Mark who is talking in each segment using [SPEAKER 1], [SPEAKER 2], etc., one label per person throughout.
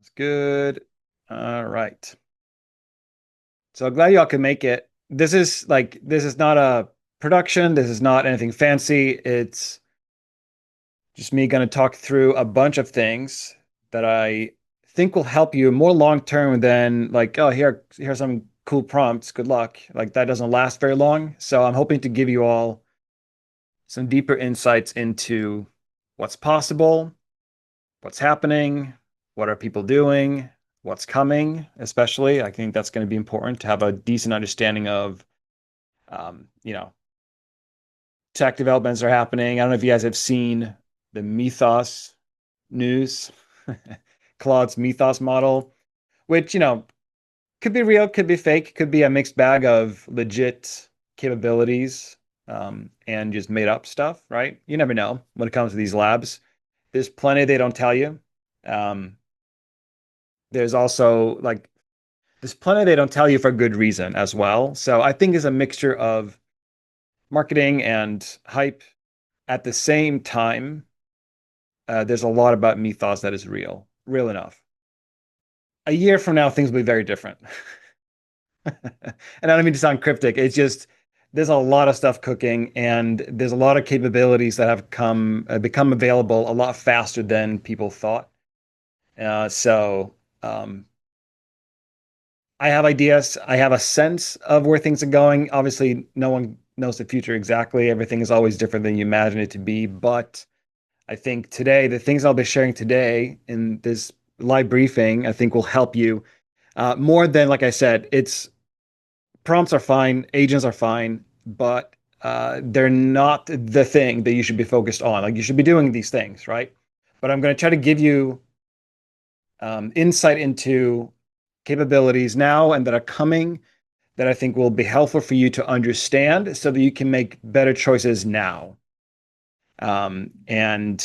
[SPEAKER 1] It's good. All right. So glad y'all can make it. This is not a production. This is not anything fancy. It's just me going to talk through a bunch of things that I think will help you more long term than like, oh, here's some cool prompts. Good luck. Like that doesn't last very long. So I'm hoping to give you all some deeper insights into what's possible, what's happening, what are people doing, what's coming, especially. I think that's going to be important to have a decent understanding of, um, you know, tech developments are happening. I don't know if you guys have seen the Mythos news, Claude's Mythos model, which, could be real, could be fake, could be a mixed bag of legit capabilities and just made up stuff, right? You never know when it comes to these labs. There's plenty they don't tell you. Um, there's also like there's plenty they don't tell you for good reason as well. So I think it's a mixture of marketing and hype. At the same time, there's a lot about Mythos that is real enough. A year from now, things will be very different. And I don't mean to sound cryptic. It's just there's a lot of stuff cooking, and there's a lot of capabilities that have become available a lot faster than people thought. So I have ideas. I have a sense of where things are going. Obviously, no one knows the future exactly. Everything is always different than you imagine it to be. But I think today, the things I'll be sharing today in this live briefing, I think will help you more than, like I said, it's prompts are fine, agents are fine, but they're not the thing that you should be focused on. Like you should be doing these things, right? But I'm going to try to give you insight into capabilities now and that are coming that I think will be helpful for you to understand so that you can make better choices now. And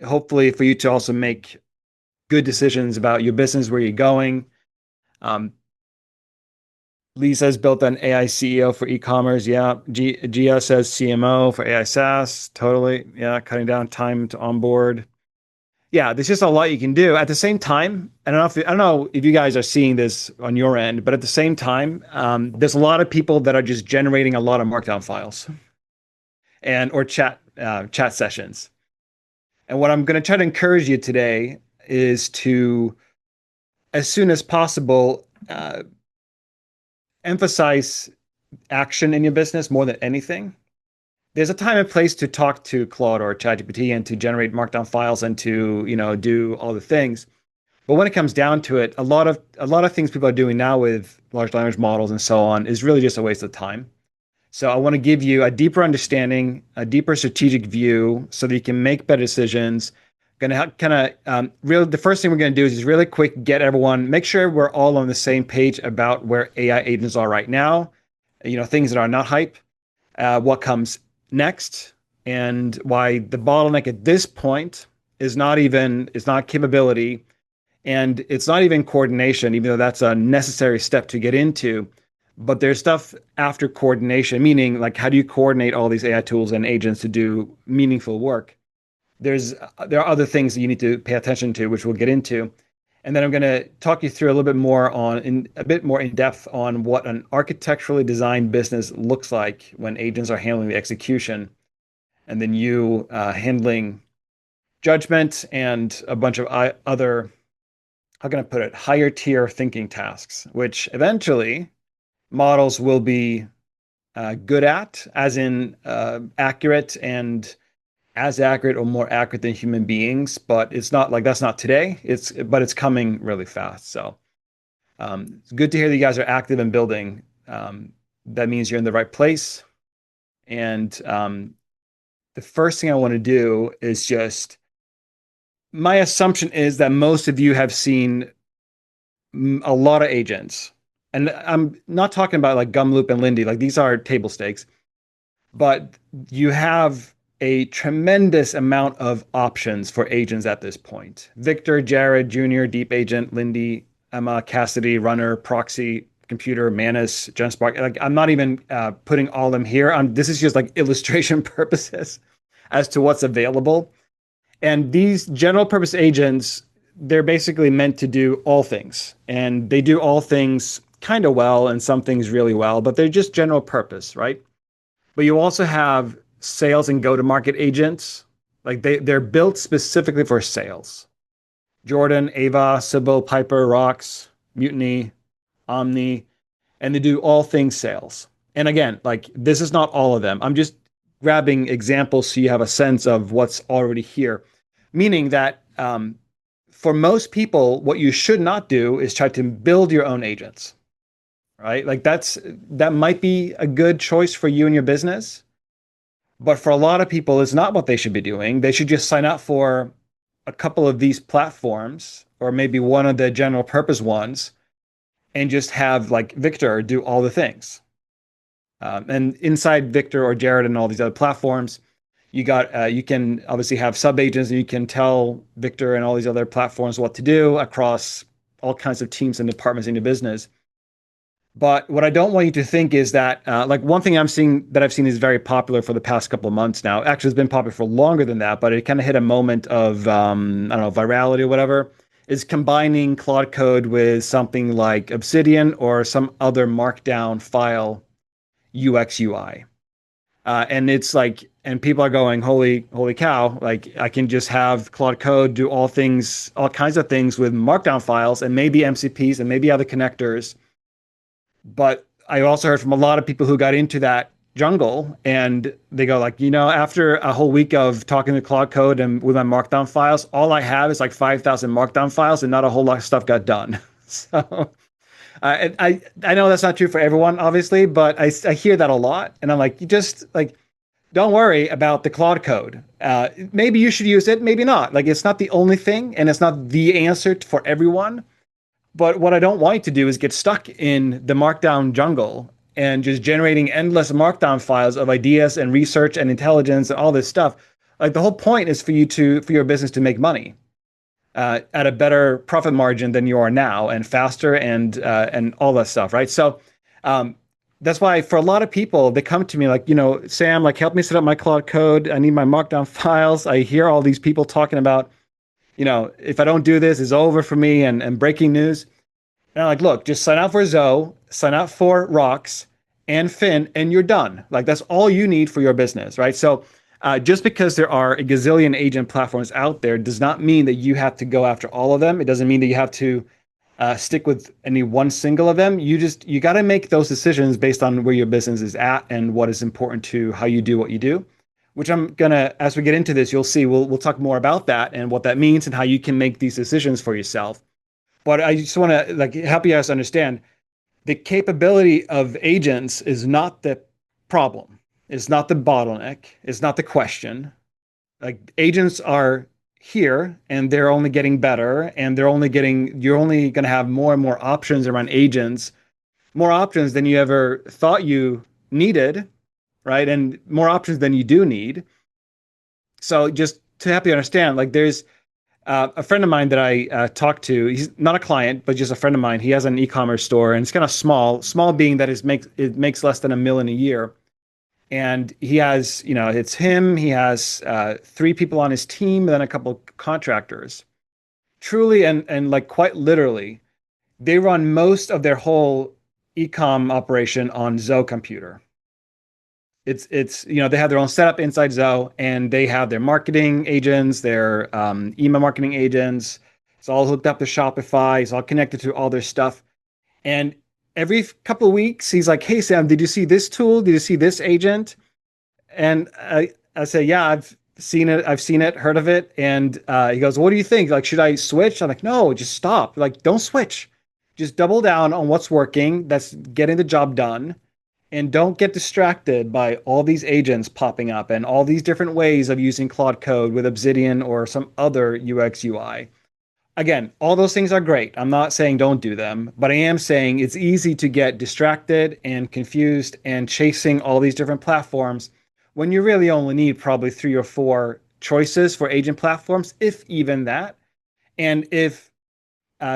[SPEAKER 1] hopefully for you to also make good decisions about your business, where you're going. Um, Lisa has built an AI CEO for e-commerce. Yeah. Gia says CMO for AI SaaS. Totally. Yeah. Cutting down time to onboard. Yeah, there's just a lot you can do. At the same time, I don't know if you guys are seeing this on your end, but at the same time, there's a lot of people that are just generating a lot of markdown files and or chat sessions. And what I'm going to try to encourage you today is to, as soon as possible, emphasize action in your business more than anything. There's a time and place to talk to Claude or ChatGPT and to generate markdown files and to, do all the things. But when it comes down to it, a lot of things people are doing now with large language models and so on is really just a waste of time. So I want to give you a deeper understanding, a deeper strategic view, so that you can make better decisions. Going to kind of really the first thing we're going to do is just really quick get everyone, make sure we're all on the same page about where AI agents are right now. Things that are not hype, what comes next, and why the bottleneck at this point is not capability, and it's not even coordination, even though that's a necessary step to get into. But there's stuff after coordination, meaning like how do you coordinate all these AI tools and agents to do meaningful work? There are other things that you need to pay attention to, which we'll get into. And then I'm going to talk you through a little bit more a bit more in depth on what an architecturally designed business looks like when agents are handling the execution, and then you handling judgment and a bunch of other, how can I put it, higher tier thinking tasks, which eventually models will be good at, as in accurate and as accurate or more accurate than human beings. But it's not like that's not today. It's coming really fast. So it's good to hear that you guys are active in building. That means you're in the right place. And the first thing I want to do is just my assumption is that most of you have seen a lot of agents. And I'm not talking about like Gumloop and Lindy, like these are table stakes, but you have a tremendous amount of options for agents at this point. Victor, Jared, Junior, Deep Agent, Lindy, Emma, Cassidy, Runner, Proxy, Computer, Manus, GenSpark. Like I'm not even putting all of them here. This is just like illustration purposes as to what's available. And these general purpose agents, they're basically meant to do all things, and they do all things kind of well and some things really well, but they're just general purpose, right? But you also have sales and go-to-market agents. Like they're built specifically for sales. Jordan, Ava, Sybil, Piper, Rox, Mutiny, Omni, and they do all things sales. And again, like this is not all of them. I'm just grabbing examples so you have a sense of what's already here. Meaning that for most people, what you should not do is try to build your own agents, right? Like that might be a good choice for you and your business, but for a lot of people, it's not what they should be doing. They should just sign up for a couple of these platforms or maybe one of the general purpose ones and just have like Victor do all the things. And inside Victor or Jared and all these other platforms, you can obviously have sub agents and you can tell Victor and all these other platforms what to do across all kinds of teams and departments in your business. But what I don't want you to think is that, like one thing I've seen is very popular for the past couple of months now. Actually, it's been popular for longer than that, but it kind of hit a moment of, I don't know, virality or whatever. Is combining Claude Code with something like Obsidian or some other markdown file UX UI. And it's like, and people are going, holy cow! Like I can just have Claude Code do all things, all kinds of things with markdown files and maybe MCPs and maybe other connectors. But I also heard from a lot of people who got into that jungle and they go like, after a whole week of talking to Claude Code and with my markdown files, all I have is like 5,000 markdown files and not a whole lot of stuff got done. So I know that's not true for everyone, obviously, but I hear that a lot. And I'm like, you just like, don't worry about the Claude Code. Maybe you should use it, maybe not. Like it's not the only thing and it's not the answer for everyone. But what I don't want you to do is get stuck in the markdown jungle and just generating endless markdown files of ideas and research and intelligence and all this stuff. Like the whole point is for your business to make money at a better profit margin than you are now, and faster and all that stuff, right? So that's why for a lot of people they come to me like, Sam, like help me set up my Claude Code. I need my markdown files. I hear all these people talking about, if I don't do this, it's over for me and breaking news. And I'm like, look, just sign up for Zoe, sign up for Rox and Finn, and you're done. Like that's all you need for your business, right? So just because there are a gazillion agent platforms out there does not mean that you have to go after all of them. It doesn't mean that you have to stick with any one single of them. You got to make those decisions based on where your business is at and what is important to how you do what you do. Which I'm gonna, as we get into this, you'll see we'll talk more about that and what that means and how you can make these decisions for yourself. But I just want to like help you guys understand the capability of agents is not the problem. It's not the bottleneck. It's not the question. Like agents are here and they're only getting better and you're only going to have more and more options around agents, more options than you ever thought you needed, right? And more options than you do need. So just to help you understand, like there's a friend of mine that I talked to. He's not a client, but just a friend of mine. He has an e-commerce store, and it's kind of small being that it makes less than $1 million a year. And he has, it's him. He has 3 people on his team, and then a couple contractors. Truly, and like quite literally, they run most of their whole e-com operation on Zoe Computer. It's they have their own setup inside Zoe, and they have their marketing agents, their email marketing agents. It's all hooked up to Shopify. It's all connected to all their stuff. And every couple of weeks, he's like, "Hey Sam, did you see this tool? Did you see this agent?" And I say, "Yeah, I've seen it. I've seen it, heard of it." And he goes, "What do you think? Like, should I switch?" I'm like, "No, just stop. Like, don't switch. Just double down on what's working. That's getting the job done." And don't get distracted by all these agents popping up and all these different ways of using Claude Code with Obsidian or some other UX UI. Again, all those things are great. I'm not saying don't do them, but I am saying it's easy to get distracted and confused and chasing all these different platforms when you really only need probably 3 or 4 choices for agent platforms, if even that. And if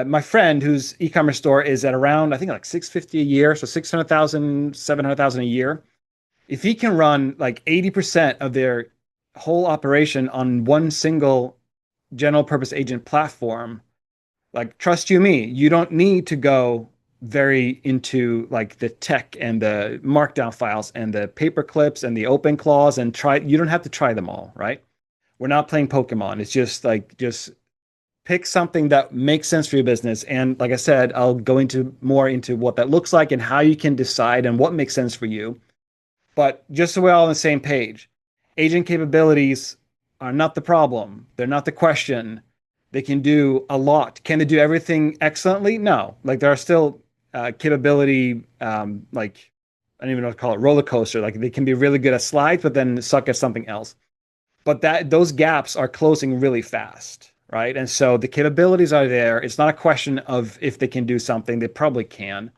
[SPEAKER 1] my friend whose e-commerce store is at around, I think like 650 a year, so 600,000, 700,000 a year. If he can run like 80% of their whole operation on one single general purpose agent platform, Like, trust you me, you don't need to go very into like the tech and the markdown files and the paper clips and the open clause and try, you don't have to try them all, right? We're not playing Pokemon. It's just like, just pick something that makes sense for your business. And like I said, I'll go into more into what that looks like and how you can decide and what makes sense for you. But just so we're all on the same page, agent capabilities are not the problem. They're not the question. They can do a lot. Can they do everything excellently? No. Like there are still capability, like I don't even know what to call it, roller coaster. Like they can be really good at slides, but then suck at something else. But that those gaps are closing really fast, right? And so the capabilities are there. It's not a question of if they can do something. They probably can.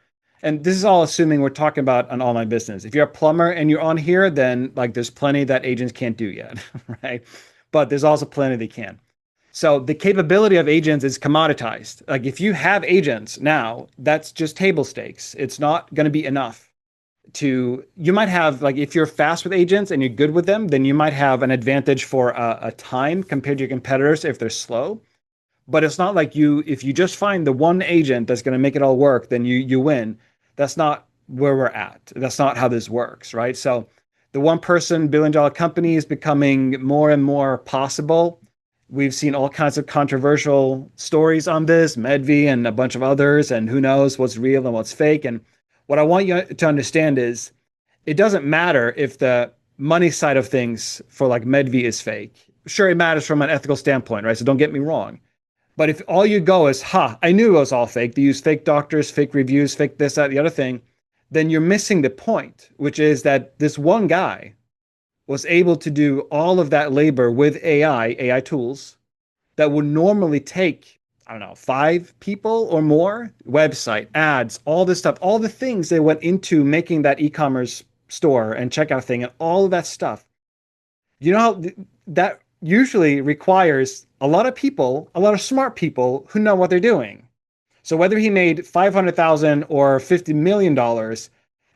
[SPEAKER 1] And this is all assuming we're talking about an online business. If you're a plumber and you're on here, then like there's plenty that agents can't do yet, right? But there's also plenty they can. So the capability of agents is commoditized. Like if you have agents now, that's just table stakes. It's not going to be enough to, you might have, like if you're fast with agents and you're good with them, then you might have an advantage for a time compared to your competitors if they're slow. But it's not like you, if you just find the one agent that's going to make it all work, then you win. That's not where we're at. That's not how this works, right? So the one person billion-dollar company is becoming more and more possible. We've seen all kinds of controversial stories on this, Medvi and a bunch of others, and who knows what's real and what's fake. And what I want you to understand is it doesn't matter if the money side of things for like Medvi is fake. Sure, it matters from an ethical standpoint, right? So don't get me wrong. But if all you go is, I knew it was all fake. They use fake doctors, fake reviews, fake this, that, the other thing, then you're missing the point, which is that this one guy was able to do all of that labor with AI tools that would normally take, I don't know, 5 people or more, website, ads, all this stuff, all the things that went into making that e-commerce store and checkout thing and all of that stuff. You know how that usually requires a lot of people, a lot of smart people who know what they're doing. So whether he made 500,000 or $50 million,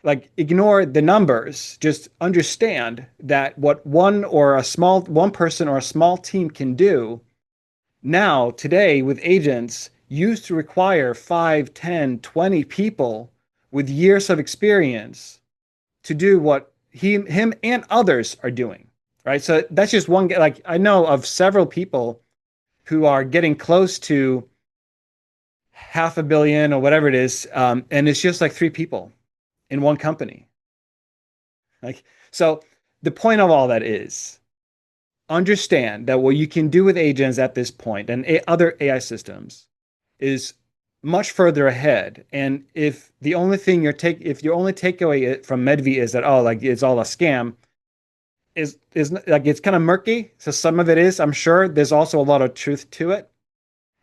[SPEAKER 1] like ignore the numbers, just understand that what one person or a small team can do now today with agents used to require 5, 10, 20 people with years of experience to do what him and others are doing, right? So that's just one. Like I know of several people who are getting close to 500 million or whatever it is, and it's just like 3 people in one company. Like so, the point of all that is understand that what you can do with agents at this point and other AI systems is much further ahead. And if the only thing if your only takeaway from Medvi is that like it's all a scam, is like it's kind of murky. So some of it is, I'm sure. There's also a lot of truth to it,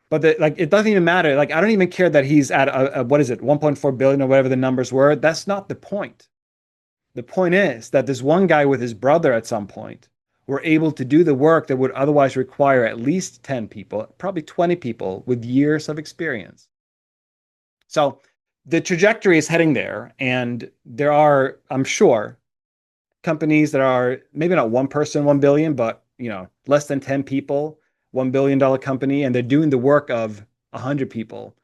[SPEAKER 1] but like it doesn't even matter. Like I don't even care that he's at what is it, 1.4 billion or whatever the numbers were. That's not the point. The point is that this one guy with his brother at some point were able to do the work that would otherwise require at least 10 people, probably 20 people with years of experience. So the trajectory is heading there. And there are, I'm sure, companies that are maybe not one person, 1 billion, but less than 10 people, $1 billion company, and they're doing the work of 100 people,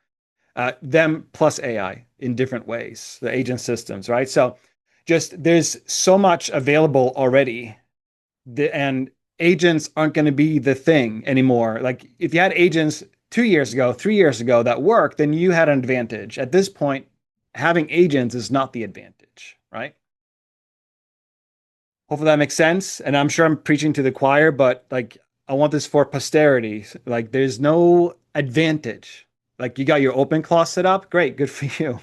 [SPEAKER 1] them plus AI in different ways, the agent systems, right? So just there's so much available already, and agents aren't going to be the thing anymore. Like if you had agents 2 years ago, 3 years ago that worked, then you had an advantage. At this point, having agents is not the advantage, right? Hopefully that makes sense. And I'm sure I'm preaching to the choir, but like I want this for posterity. Like there's no advantage. Like you got your open clause set up, great, good for you.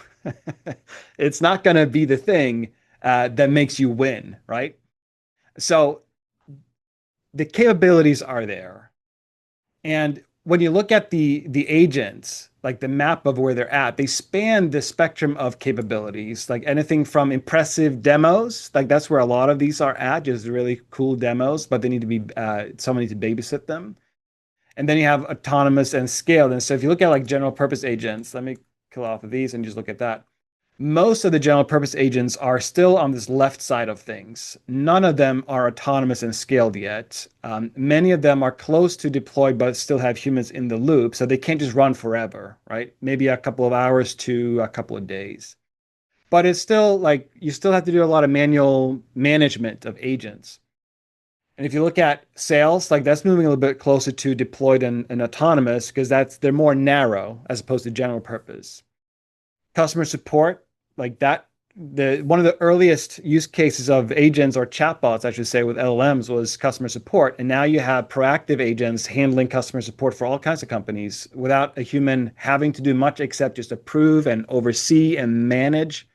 [SPEAKER 1] It's not going to be the thing that makes you win, right? So the capabilities are there. And when you look at the agents, like the map of where they're at, they span the spectrum of capabilities, like anything from impressive demos, like that's where a lot of these are at, just really cool demos, but they need to be someone needs to babysit them. And then you have autonomous and scaled. And so if you look at like general purpose agents, let me kill off of these and just look at that. Most of the general purpose agents are still on this left side of things. None of them are autonomous and scaled yet. Many of them are close to deployed, but still have humans in the loop. So they can't just run forever, right? Maybe a couple of hours to a couple of days. But it's still like you still have to do a lot of manual management of agents. And if you look at sales, like that's moving a little bit closer to deployed and autonomous because they're more narrow as opposed to general purpose. Customer support, like that, the one of the earliest use cases of agents or chatbots, I should say, with LLMs was customer support. And now you have proactive agents handling customer support for all kinds of companies without a human having to do much except just approve and oversee and manage.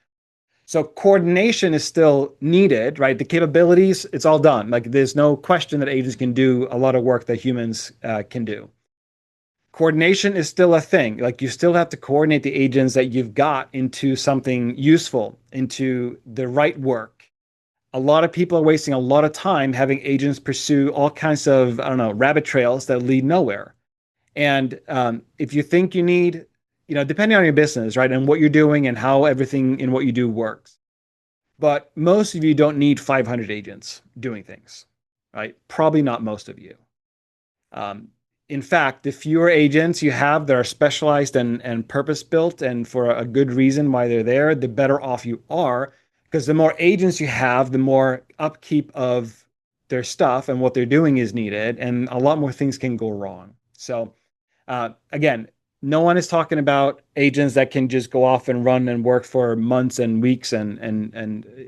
[SPEAKER 1] So coordination is still needed, right? The capabilities, it's all done. Like there's no question that agents can do a lot of work that humans can do. Coordination is still a thing. Like you still have to coordinate the agents that you've got into something useful, into the right work. A lot of people are wasting a lot of time having agents pursue all kinds of, I don't know, rabbit trails that lead nowhere. And if you think you need, depending on your business, right, and what you're doing and how everything in what you do works. But most of you don't need 500 agents doing things, right? Probably not most of you. Um, in fact, the fewer agents you have that are specialized and purpose built and for a good reason why they're there, the better off you are. Because the more agents you have, the more upkeep of their stuff and what they're doing is needed, and a lot more things can go wrong. So, again, no one is talking about agents that can just go off and run and work for months and weeks and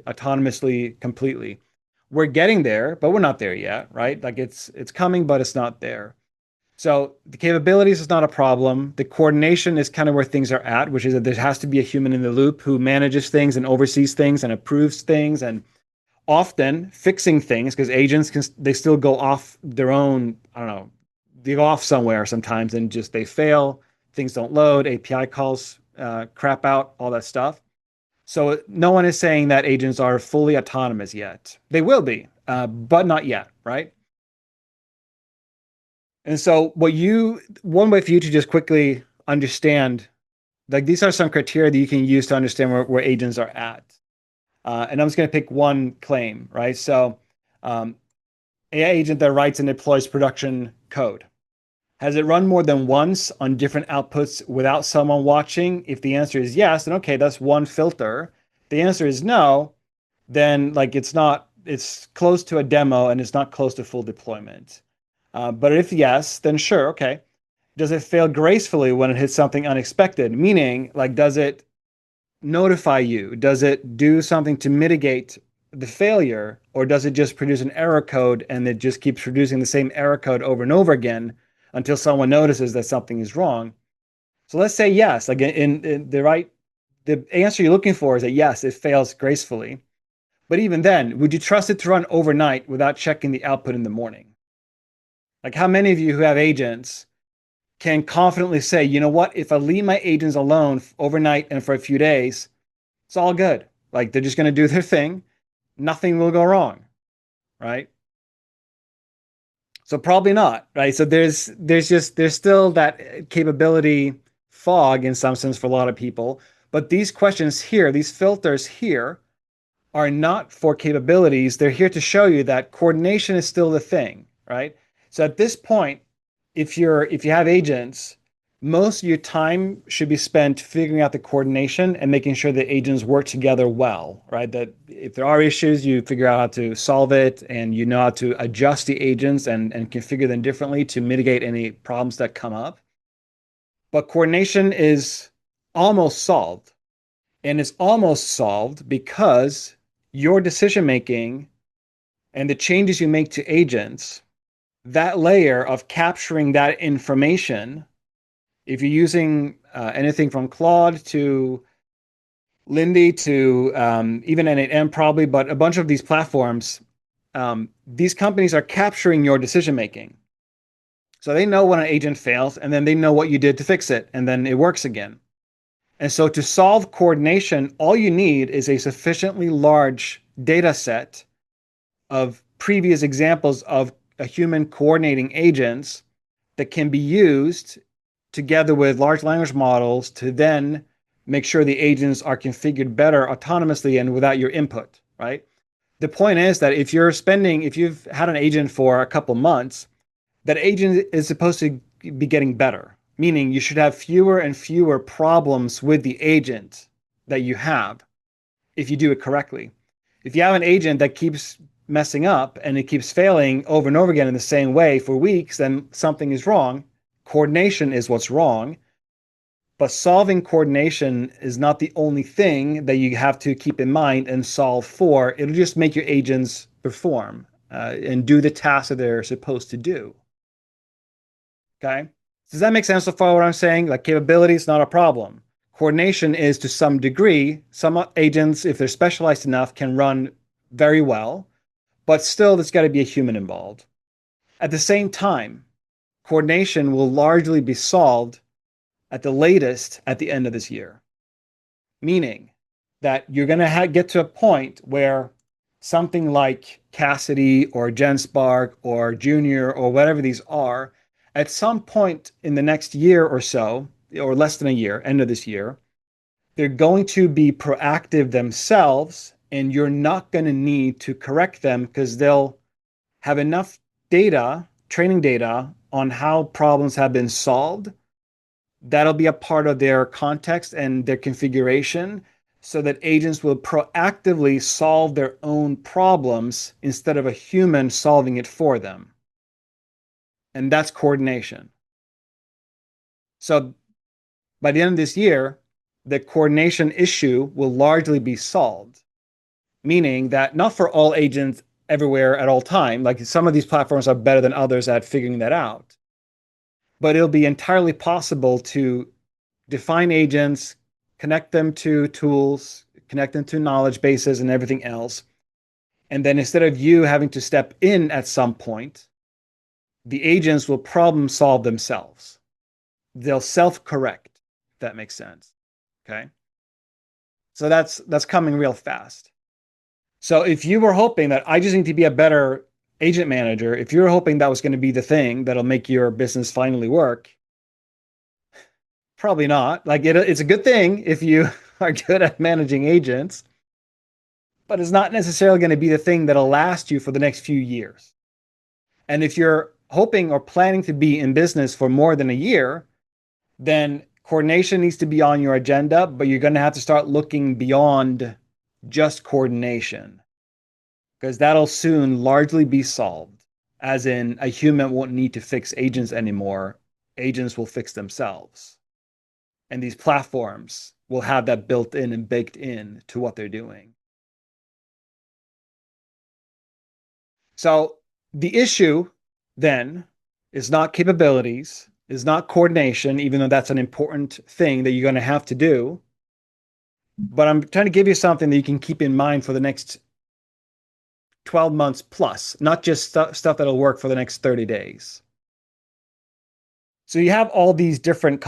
[SPEAKER 1] autonomously completely. We're getting there, but we're not there yet, right? Like it's coming, but it's not there. So the capabilities is not a problem. The coordination is kind of where things are at, which is that there has to be a human in the loop who manages things and oversees things and approves things and often fixing things because agents they still go off their own, I don't know, they go off somewhere sometimes and just they fail, things don't load, API calls crap out, all that stuff. So no one is saying that agents are fully autonomous yet. They will be, but not yet, right? And so one way for you to just quickly understand, like these are some criteria that you can use to understand where agents are at. And I'm just going to pick one claim, right? So um, AI agent that writes and deploys production code. Has it run more than once on different outputs without someone watching? If the answer is yes, then okay, that's one filter. The answer is no, then like it's close to a demo and it's not close to full deployment. But if yes, then sure, okay. Does it fail gracefully when it hits something unexpected? Meaning, like, does it notify you? Does it do something to mitigate the failure? Or does it just produce an error code and it just keeps producing the same error code over and over again until someone notices that something is wrong? So let's say yes. Like in the answer you're looking for is that yes, it fails gracefully. But even then, would you trust it to run overnight without checking the output in the morning? Like how many of you who have agents can confidently say, you know what, if I leave my agents alone overnight and for a few days, it's all good. Like they're just going to do their thing. Nothing will go wrong, right? So probably not, right? So there's still that capability fog in some sense for a lot of people. But these questions here, these filters here, are not for capabilities. They're here to show you that coordination is still the thing, right? So at this point, if you have agents, most of your time should be spent figuring out the coordination and making sure that agents work together well, right? That if there are issues, you figure out how to solve it and you know how to adjust the agents and configure them differently to mitigate any problems that come up. But coordination is almost solved. And it's almost solved because your decision making and the changes you make to agents, that layer of capturing that information, if you're using anything from Claude to Lindy to even N8M probably, but a bunch of these platforms, these companies are capturing your decision making. So they know when an agent fails, and then they know what you did to fix it, and then it works again. And so to solve coordination, all you need is a sufficiently large data set of previous examples of a human coordinating agents that can be used together with large language models to then make sure the agents are configured better autonomously and without your input, right? The point is that if you've had an agent for a couple months, that agent is supposed to be getting better, meaning you should have fewer and fewer problems with the agent that you have if you do it correctly. If you have an agent that keeps messing up and it keeps failing over and over again in the same way for weeks, then something is wrong. Coordination is what's wrong. But solving coordination is not the only thing that you have to keep in mind and solve for. It'll just make your agents perform and do the tasks that they're supposed to do. Okay? Does that make sense so far what I'm saying? Like capability is not a problem. Coordination is to some degree. Some agents, if they're specialized enough, can run very well, but still there's got to be a human involved. At the same time, coordination will largely be solved at the latest at the end of this year. Meaning that you're going to get to a point where something like Cassidy or GenSpark or Junior or whatever these are, at some point in the next year or so, or less than a year, end of this year, they're going to be proactive themselves, and you're not going to need to correct them because they'll have enough data, training data on how problems have been solved. That'll be a part of their context and their configuration so that agents will proactively solve their own problems instead of a human solving it for them. And that's coordination. So by the end of this year, the coordination issue will largely be solved, meaning that not for all agents everywhere at all time, like some of these platforms are better than others at figuring that out, but it'll be entirely possible to define agents, connect them to tools, connect them to knowledge bases and everything else. And then instead of you having to step in at some point, the agents will problem solve themselves. They'll self-correct, if that makes sense. Okay. So that's coming real fast. So if you were hoping that I just need to be a better agent manager, if you're hoping that was going to be the thing that'll make your business finally work, probably not. Like it's a good thing if you are good at managing agents, but it's not necessarily going to be the thing that'll last you for the next few years. And if you're hoping or planning to be in business for more than a year, then coordination needs to be on your agenda, but you're going to have to start looking beyond just coordination because that'll soon largely be solved. As in, a human won't need to fix agents anymore. Agents will fix themselves. And these platforms will have that built in and baked in to what they're doing. So the issue then is not capabilities, is not coordination, even though that's an important thing that you're going to have to do. But I'm trying to give you something that you can keep in mind for the next 12 months plus, not just stuff that'll work for the next 30 days. So you have all these different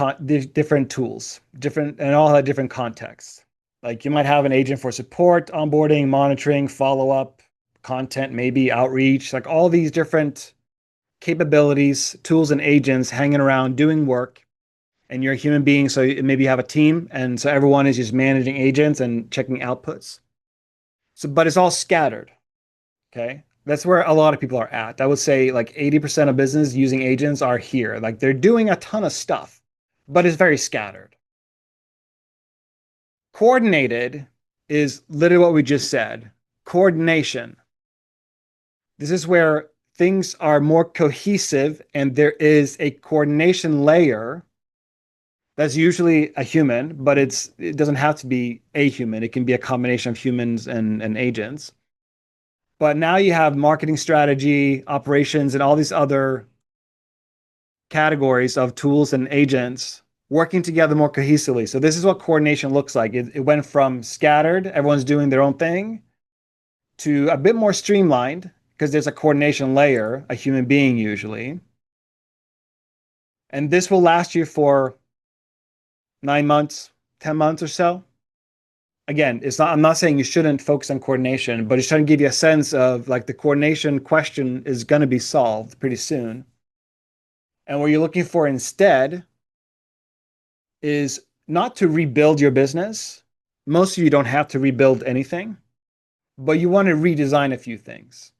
[SPEAKER 1] tools, and all have different contexts. Like you might have an agent for support, onboarding, monitoring, follow-up, content, maybe outreach, like all these different capabilities, tools, and agents hanging around doing work. And you're a human being, so maybe you have a team, and so everyone is just managing agents and checking outputs. So, but it's all scattered. Okay. That's where a lot of people are at. I would say like 80% of business using agents are here. Like they're doing a ton of stuff, but it's very scattered. Coordinated is literally what we just said. Coordination. This is where things are more cohesive and there is a coordination layer that's usually a human, but it doesn't have to be a human. It can be a combination of humans and agents. But now you have marketing strategy, operations, and all these other categories of tools and agents working together more cohesively. So this is what coordination looks like. It went from scattered, everyone's doing their own thing, to a bit more streamlined because there's a coordination layer, a human being usually. And this will last you for 9 months, 10 months or so. Again, I'm not saying you shouldn't focus on coordination, but just trying to give you a sense of like the coordination question is going to be solved pretty soon. And what you're looking for instead is not to rebuild your business. Most of you don't have to rebuild anything, but you want to redesign a few things.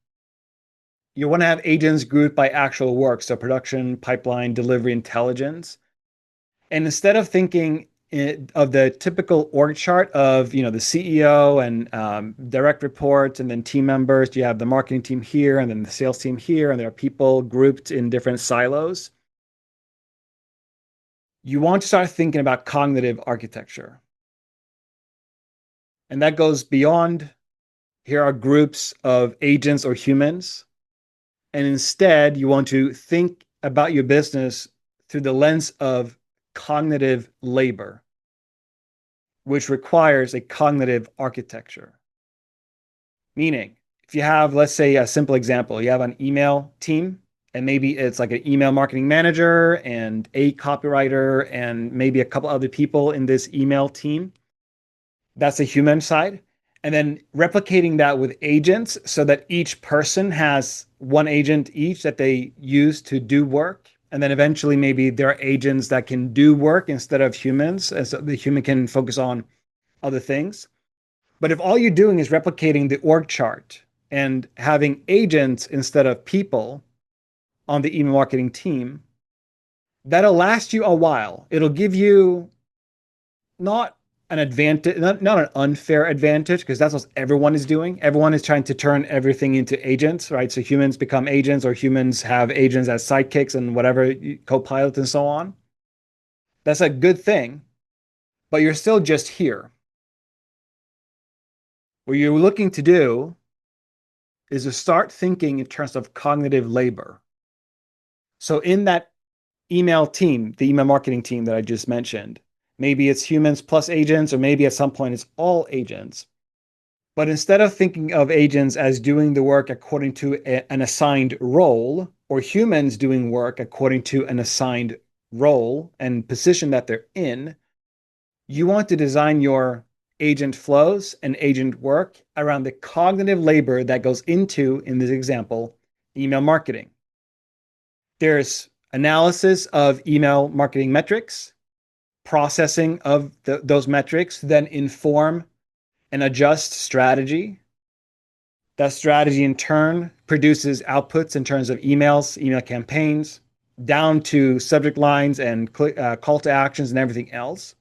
[SPEAKER 1] You want to have agents grouped by actual work, so production, pipeline, delivery, intelligence. And instead of thinking of the typical org chart of the CEO and direct reports and then team members, you have the marketing team here and then the sales team here, and there are people grouped in different silos. You want to start thinking about cognitive architecture. And that goes beyond here are groups of agents or humans. And instead, you want to think about your business through the lens of cognitive labor, which requires a cognitive architecture. Meaning, if you have, let's say, a simple example, you have an email team, and maybe it's like an email marketing manager and a copywriter and maybe a couple other people in this email team. That's the human side. And then replicating that with agents so that each person has one agent each that they use to do work. And then eventually maybe there are agents that can do work instead of humans, and so the human can focus on other things. But if all you're doing is replicating the org chart and having agents instead of people on the email marketing team, that'll last you a while. It'll give you not an advantage, not an unfair advantage, because that's what everyone is doing. Everyone is trying to turn everything into agents, right? So humans become agents, or humans have agents as sidekicks and whatever, co-pilots and so on. That's a good thing, but you're still just here. What you're looking to do is to start thinking in terms of cognitive labor. So in that email team, the email marketing team that I just mentioned, maybe it's humans plus agents, or maybe at some point it's all agents. But instead of thinking of agents as doing the work according to an assigned role, or humans doing work according to an assigned role and position that they're in, you want to design your agent flows and agent work around the cognitive labor that goes into, in this example, email marketing. There's analysis of email marketing metrics, processing of those metrics, then inform and adjust strategy. That strategy in turn produces outputs in terms of emails, email campaigns, down to subject lines and call to actions and everything else.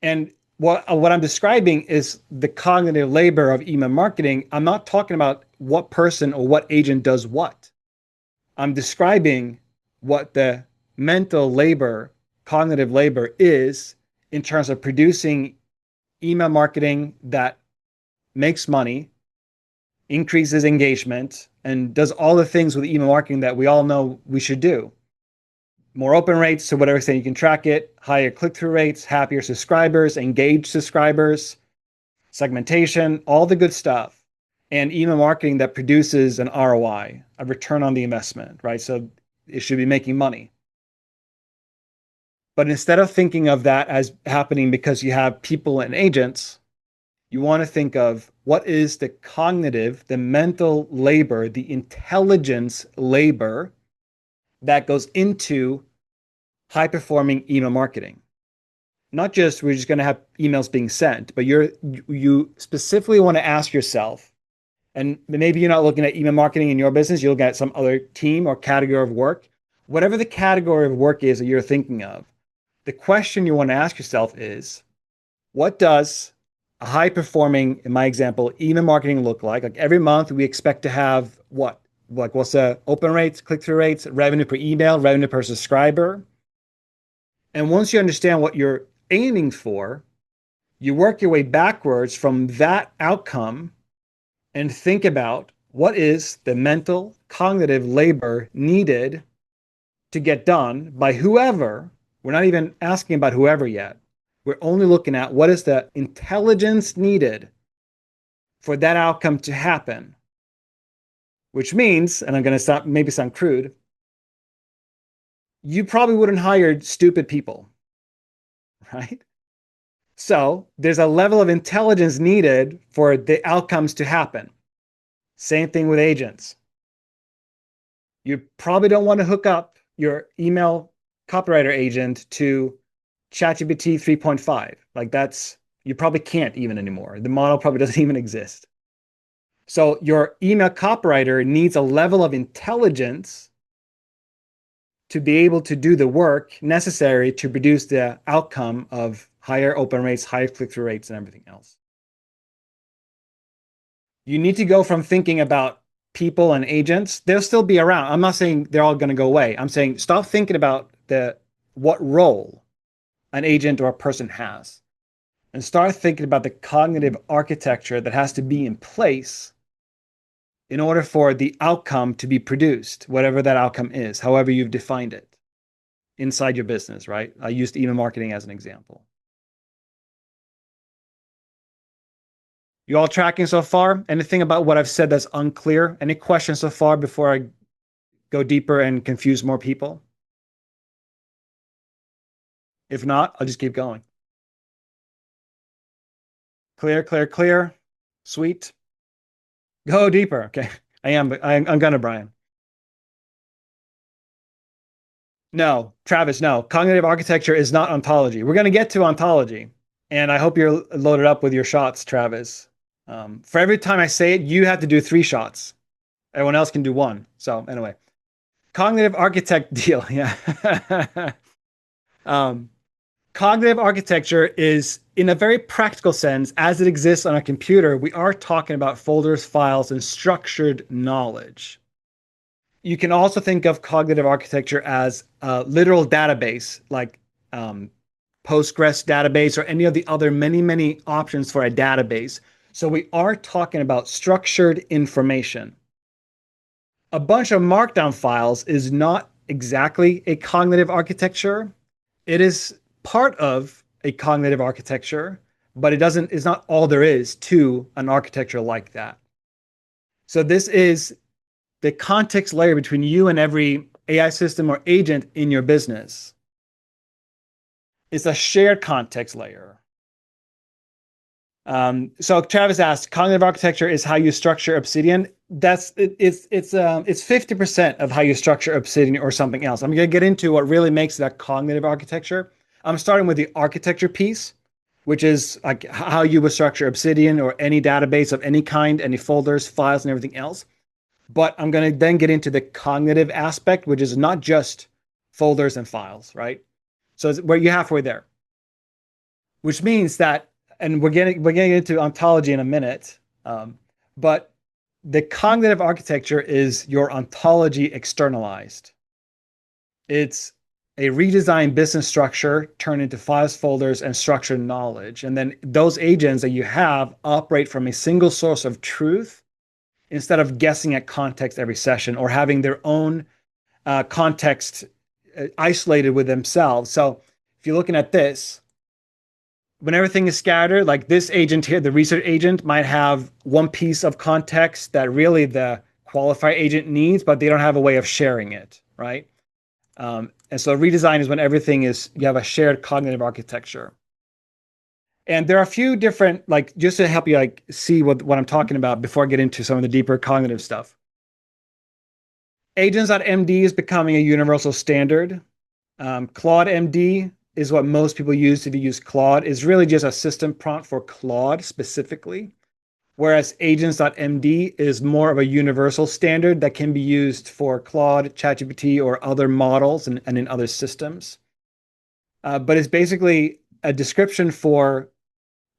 [SPEAKER 1] And what I'm describing is the cognitive labor of email marketing. I'm not talking about what person or what agent does what. I'm describing what the mental labor, cognitive labor is in terms of producing email marketing that makes money, increases engagement, and does all the things with email marketing that we all know we should do. More open rates to whatever extent you can track it, higher click-through rates, happier subscribers, engaged subscribers, segmentation, all the good stuff. And email marketing that produces an ROI, a return on the investment, right? So it should be making money. But instead of thinking of that as happening because you have people and agents, you want to think of what is the cognitive, the mental labor, the intelligence labor that goes into high-performing email marketing. Not just we're just going to have emails being sent, but you specifically want to ask yourself, and maybe you're not looking at email marketing in your business, you're looking at some other team or category of work. Whatever the category of work is that you're thinking of, the question you want to ask yourself is, what does a high-performing, in my example, email marketing look like? Like every month we expect to have what? Like what's the open rates, click-through rates, revenue per email, revenue per subscriber? And once you understand what you're aiming for, you work your way backwards from that outcome and think about what is the mental, cognitive labor needed to get done by whoever. We're not even asking about whoever yet. We're only looking at what is the intelligence needed for that outcome to happen. Which means, and I'm going to maybe sound crude, you probably wouldn't hire stupid people, right? So there's a level of intelligence needed for the outcomes to happen. Same thing with agents. You probably don't want to hook up your email copywriter agent to ChatGPT 3.5. Like that's, you probably can't even anymore. The model probably doesn't even exist. So your email copywriter needs a level of intelligence to be able to do the work necessary to produce the outcome of higher open rates, higher click-through rates, and everything else. You need to go from thinking about people and agents. They'll still be around. I'm not saying they're all going to go away. I'm saying stop thinking about what role an agent or a person has and start thinking about the cognitive architecture that has to be in place in order for the outcome to be produced, whatever that outcome is, however you've defined it inside your business, right? I used email marketing as an example. You all tracking so far? Anything about what I've said that's unclear? Any questions so far before I go deeper and confuse more people? If not, I'll just keep going. Clear, clear, clear. Sweet. Go deeper. Okay. I'm gonna, Brian. No, Travis, no. Cognitive architecture is not ontology. We're going to get to ontology. And I hope you're loaded up with your shots, Travis. For every time I say it, you have to do 3 shots. Everyone else can do 1. So anyway, cognitive architect deal. Yeah. Cognitive architecture is, in a very practical sense, as it exists on a computer, we are talking about folders, files, and structured knowledge. You can also think of cognitive architecture as a literal database, like Postgres database or any of the other many, many options for a database. So we are talking about structured information. A bunch of markdown files is not exactly a cognitive architecture. It is part of a cognitive architecture, but it's not all there is to an architecture like that. So this is the context layer between you and every AI system or agent in your business. It's a shared context layer. So Travis asked, cognitive architecture is how you structure Obsidian. It's 50% of how you structure Obsidian or something else. I'm going to get into what really makes that cognitive architecture. I'm starting with the architecture piece, which is like how you would structure Obsidian or any database of any kind, any folders, files, and everything else. But I'm going to then get into the cognitive aspect, which is not just folders and files, right? So you're halfway there, which means that, and we're getting into ontology in a minute, but the cognitive architecture is your ontology externalized. It's a redesigned business structure turned into files, folders, and structured knowledge. And then those agents that you have operate from a single source of truth instead of guessing at context every session or having their own context isolated with themselves. So if you're looking at this, when everything is scattered, like this agent here, the research agent might have one piece of context that really the qualifier agent needs, but they don't have a way of sharing it, right? And so redesign is when everything is, you have a shared cognitive architecture. And there are a few different, like, just to help you like see what I'm talking about before I get into some of the deeper cognitive stuff. Agents.md is becoming a universal standard. Claude.md is what most people use if you use Claude. It's really just a system prompt for Claude specifically, whereas agents.md is more of a universal standard that can be used for Claude, ChatGPT, or other models and in other systems. But it's basically a description for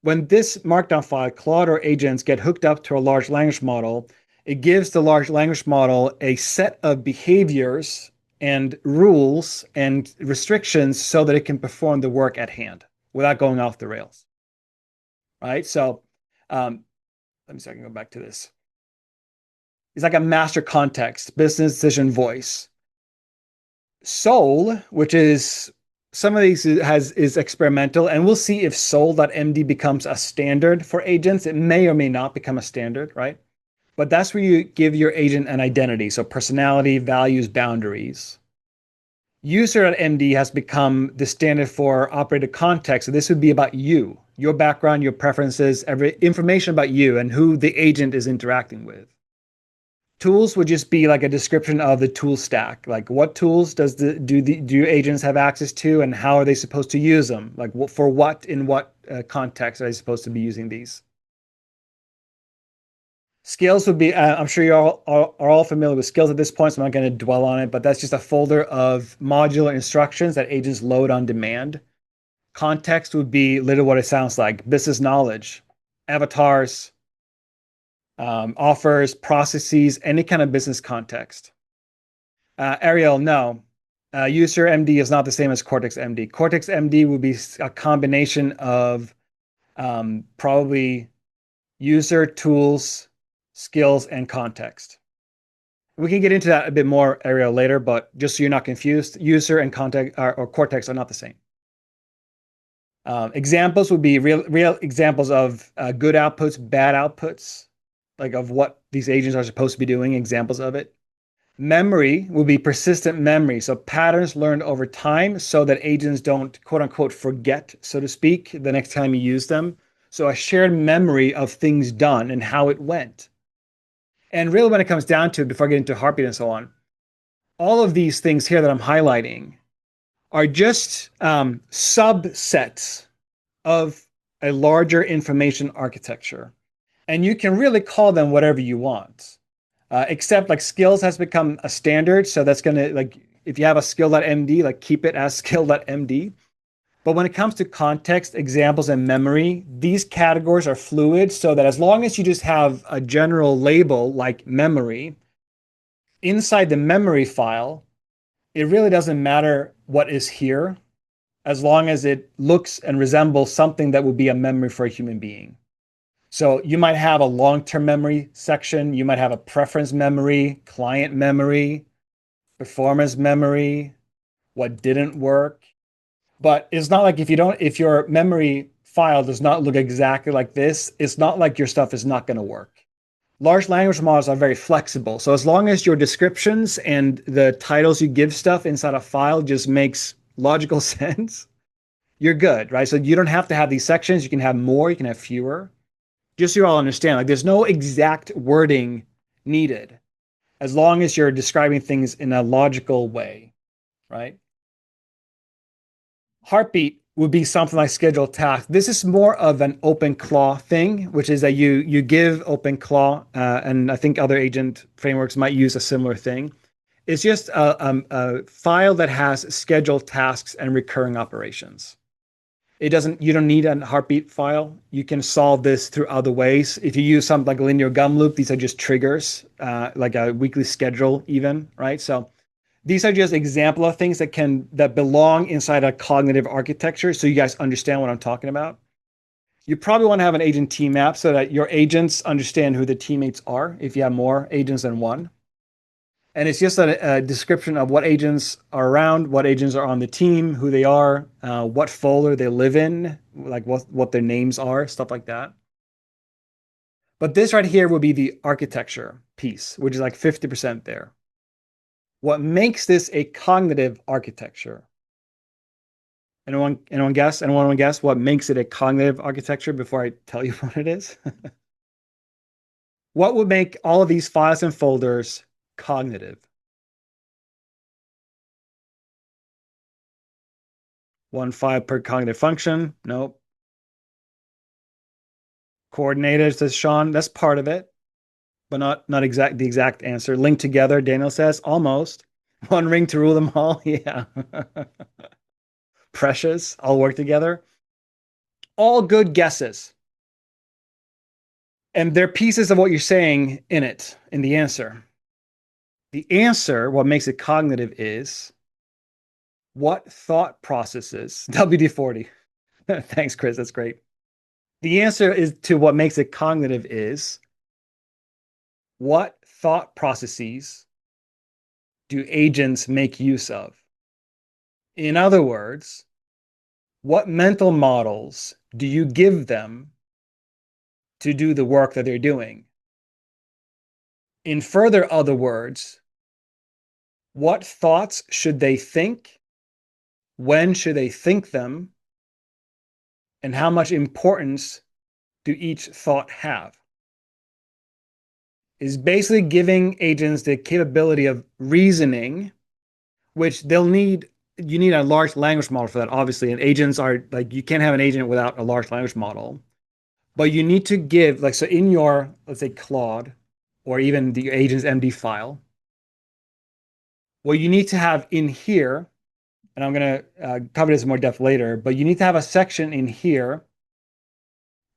[SPEAKER 1] when this markdown file, Claude or agents, get hooked up to a large language model, it gives the large language model a set of behaviors and rules and restrictions so that it can perform the work at hand without going off the rails. Right? So let me see if I can go back to this. It's like a master context, business decision voice. Soul, which is some of these is experimental, and we'll see if soul.md becomes a standard for agents. It may or may not become a standard, right? But that's where you give your agent an identity. So personality, values, boundaries. User.md has become the standard for operator context. So this would be about you, your background, your preferences, every information about you and who the agent is interacting with. Tools would just be like a description of the tool stack. Like what tools do agents have access to, and how are they supposed to use them? Like for what in what context are they supposed to be using these? Skills would be, I'm sure you are all familiar with skills at this point, so I'm not going to dwell on it, but that's just a folder of modular instructions that agents load on demand. Context would be literally what it sounds like: business knowledge, avatars, offers, processes, any kind of business context. Ariel, no. User MD is not the same as Cortex MD. Cortex MD would be a combination of probably user, tools, skills, and context. We can get into that a bit more, Ariel, later, but just so you're not confused, user and context or Cortex are not the same. Examples would be real examples of good outputs, bad outputs, like of what these agents are supposed to be doing, examples of it. Memory will be persistent memory. So patterns learned over time so that agents don't quote unquote forget, so to speak, the next time you use them. So a shared memory of things done and how it went. And really when it comes down to it, before I get into heartbeat and so on, all of these things here that I'm highlighting are just subsets of a larger information architecture. And you can really call them whatever you want. Except like skills has become a standard. So that's going to, like, if you have a skill.md, like keep it as skill.md. But when it comes to context, examples, and memory, these categories are fluid so that as long as you just have a general label like memory, inside the memory file, it really doesn't matter what is here as long as it looks and resembles something that would be a memory for a human being. So you might have a long-term memory section, you might have a preference memory, client memory, performance memory, what didn't work. But it's not like if your memory file does not look exactly like this, it's not like your stuff is not going to work. Large language models are very flexible. So as long as your descriptions and the titles you give stuff inside a file just makes logical sense, you're good, right? So you don't have to have these sections. You can have more, you can have fewer. Just so you all understand, like there's no exact wording needed as long as you're describing things in a logical way, right? Heartbeat would be something like scheduled task. This is more of an OpenClaw thing, which is that you give OpenClaw, and I think other agent frameworks might use a similar thing. It's just a file that has scheduled tasks and recurring operations. You don't need a heartbeat file. You can solve this through other ways. If you use something like a linear gum loop, these are just triggers, like a weekly schedule even, right? So these are just example of things that belong inside a cognitive architecture. So you guys understand what I'm talking about. You probably want to have an agent team map so that your agents understand who the teammates are if you have more agents than one. And it's just a description of what agents are around, what agents are on the team, who they are, what folder they live in, like what their names are, stuff like that. But this right here will be the architecture piece, which is like 50% there. What makes this a cognitive architecture? Anyone guess? Anyone want to guess what makes it a cognitive architecture before I tell you what it is? What would make all of these files and folders cognitive? One file per cognitive function? Nope. Coordinated, says Sean. That's part of it, but not the exact answer. Linked together, Daniel says. Almost. One ring to rule them all. Yeah. Precious. All work together. All good guesses. And they're pieces of what you're saying in it, in the answer. The answer, what makes it cognitive, is what thought processes, WD-40. Thanks, Chris. That's great. The answer is to what makes it cognitive is what thought processes do agents make use of? In other words, what mental models do you give them to do the work that they're doing? In further other words, what thoughts should they think? When should they think them? And how much importance do each thought have? is basically giving agents the capability of reasoning, which you need a large language model for that, obviously. And agents are like, you can't have an agent without a large language model. But you need to give, like, so in your, let's say, Claude or even the agents.md file, what you need to have in here, and I'm going to cover this in more depth later, but you need to have a section in here.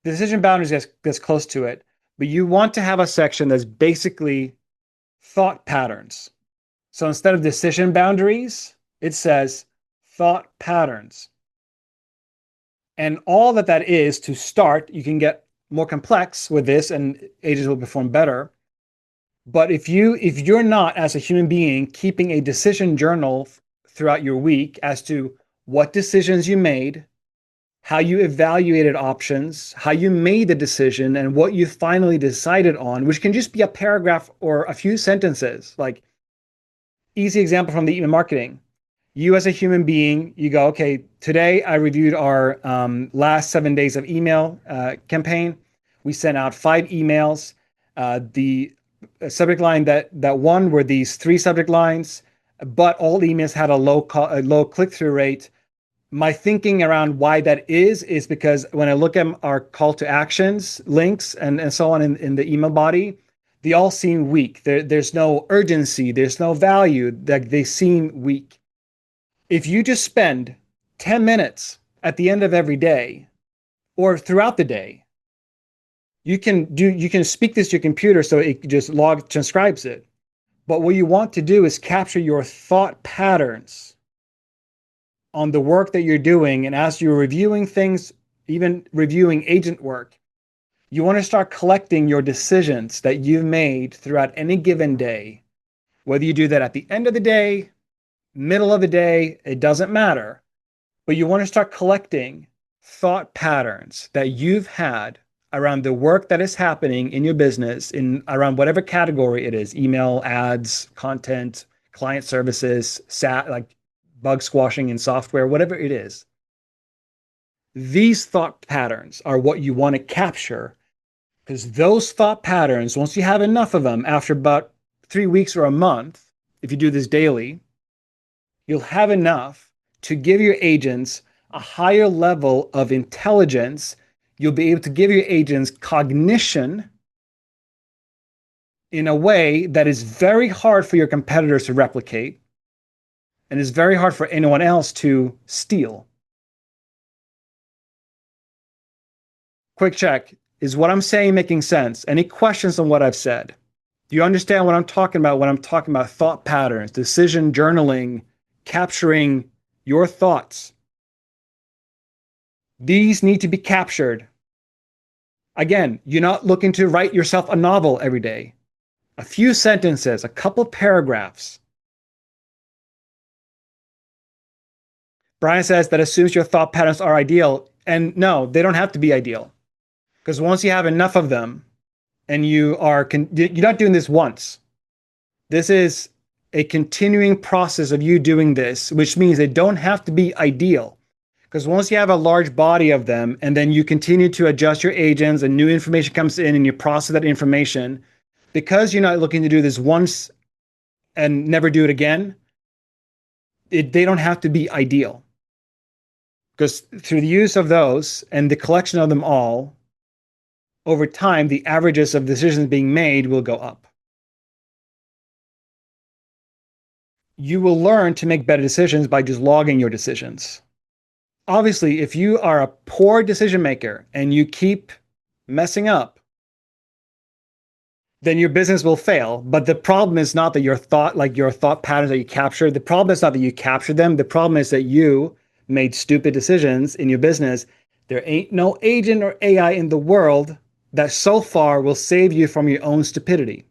[SPEAKER 1] The decision boundaries gets close to it, but you want to have a section that's basically thought patterns. So instead of decision boundaries, it says thought patterns. And all that is to start, you can get more complex with this and agents will perform better. But if you're not, as a human being, keeping a decision journal throughout your week as to what decisions you made, how you evaluated options, how you made the decision, and what you finally decided on, which can just be a paragraph or a few sentences. Like, easy example from the email marketing. You as a human being, you go, okay, today I reviewed our last 7 days of email campaign. We sent out 5 emails. The subject line that won were these 3 subject lines, but all emails had a low click-through rate. My thinking around why that is because when I look at our call to actions links and so on in the email body, they all seem weak. There's no urgency. There's no value. They seem weak. If you just spend 10 minutes at the end of every day or throughout the day, you can speak this to your computer so it just transcribes it. But what you want to do is capture your thought patterns on the work that you're doing. And as you're reviewing things, even reviewing agent work, you want to start collecting your decisions that you've made throughout any given day. Whether you do that at the end of the day, middle of the day, it doesn't matter. But you want to start collecting thought patterns that you've had around the work that is happening in your business, around whatever category it is: email, ads, content, client services, SaaS, like bug squashing in software, whatever it is. These thought patterns are what you want to capture, because those thought patterns, once you have enough of them, after about 3 weeks or a month, if you do this daily, you'll have enough to give your agents a higher level of intelligence. You'll be able to give your agents cognition in a way that is very hard for your competitors to replicate and is very hard for anyone else to steal. Quick check. Is what I'm saying making sense? Any questions on what I've said? Do you understand what I'm talking about when I'm talking about thought patterns, decision journaling, capturing your thoughts? These need to be captured. Again, you're not looking to write yourself a novel every day. A few sentences, a couple paragraphs. Brian says that assumes your thought patterns are ideal. And no, they don't have to be ideal. Because once you have enough of them, and you're not doing this once. This is a continuing process of you doing this, which means they don't have to be ideal. Because once you have a large body of them, and then you continue to adjust your agents and new information comes in and you process that information, because you're not looking to do this once and never do it again, they don't have to be ideal. Because through the use of those and the collection of them all, over time, the averages of decisions being made will go up. You will learn to make better decisions by just logging your decisions. Obviously, if you are a poor decision maker and you keep messing up, then your business will fail. But the problem is not that your thought patterns that you captured, the problem is not that you captured them. The problem is that you made stupid decisions in your business. There ain't no agent or AI in the world that so far will save you from your own stupidity.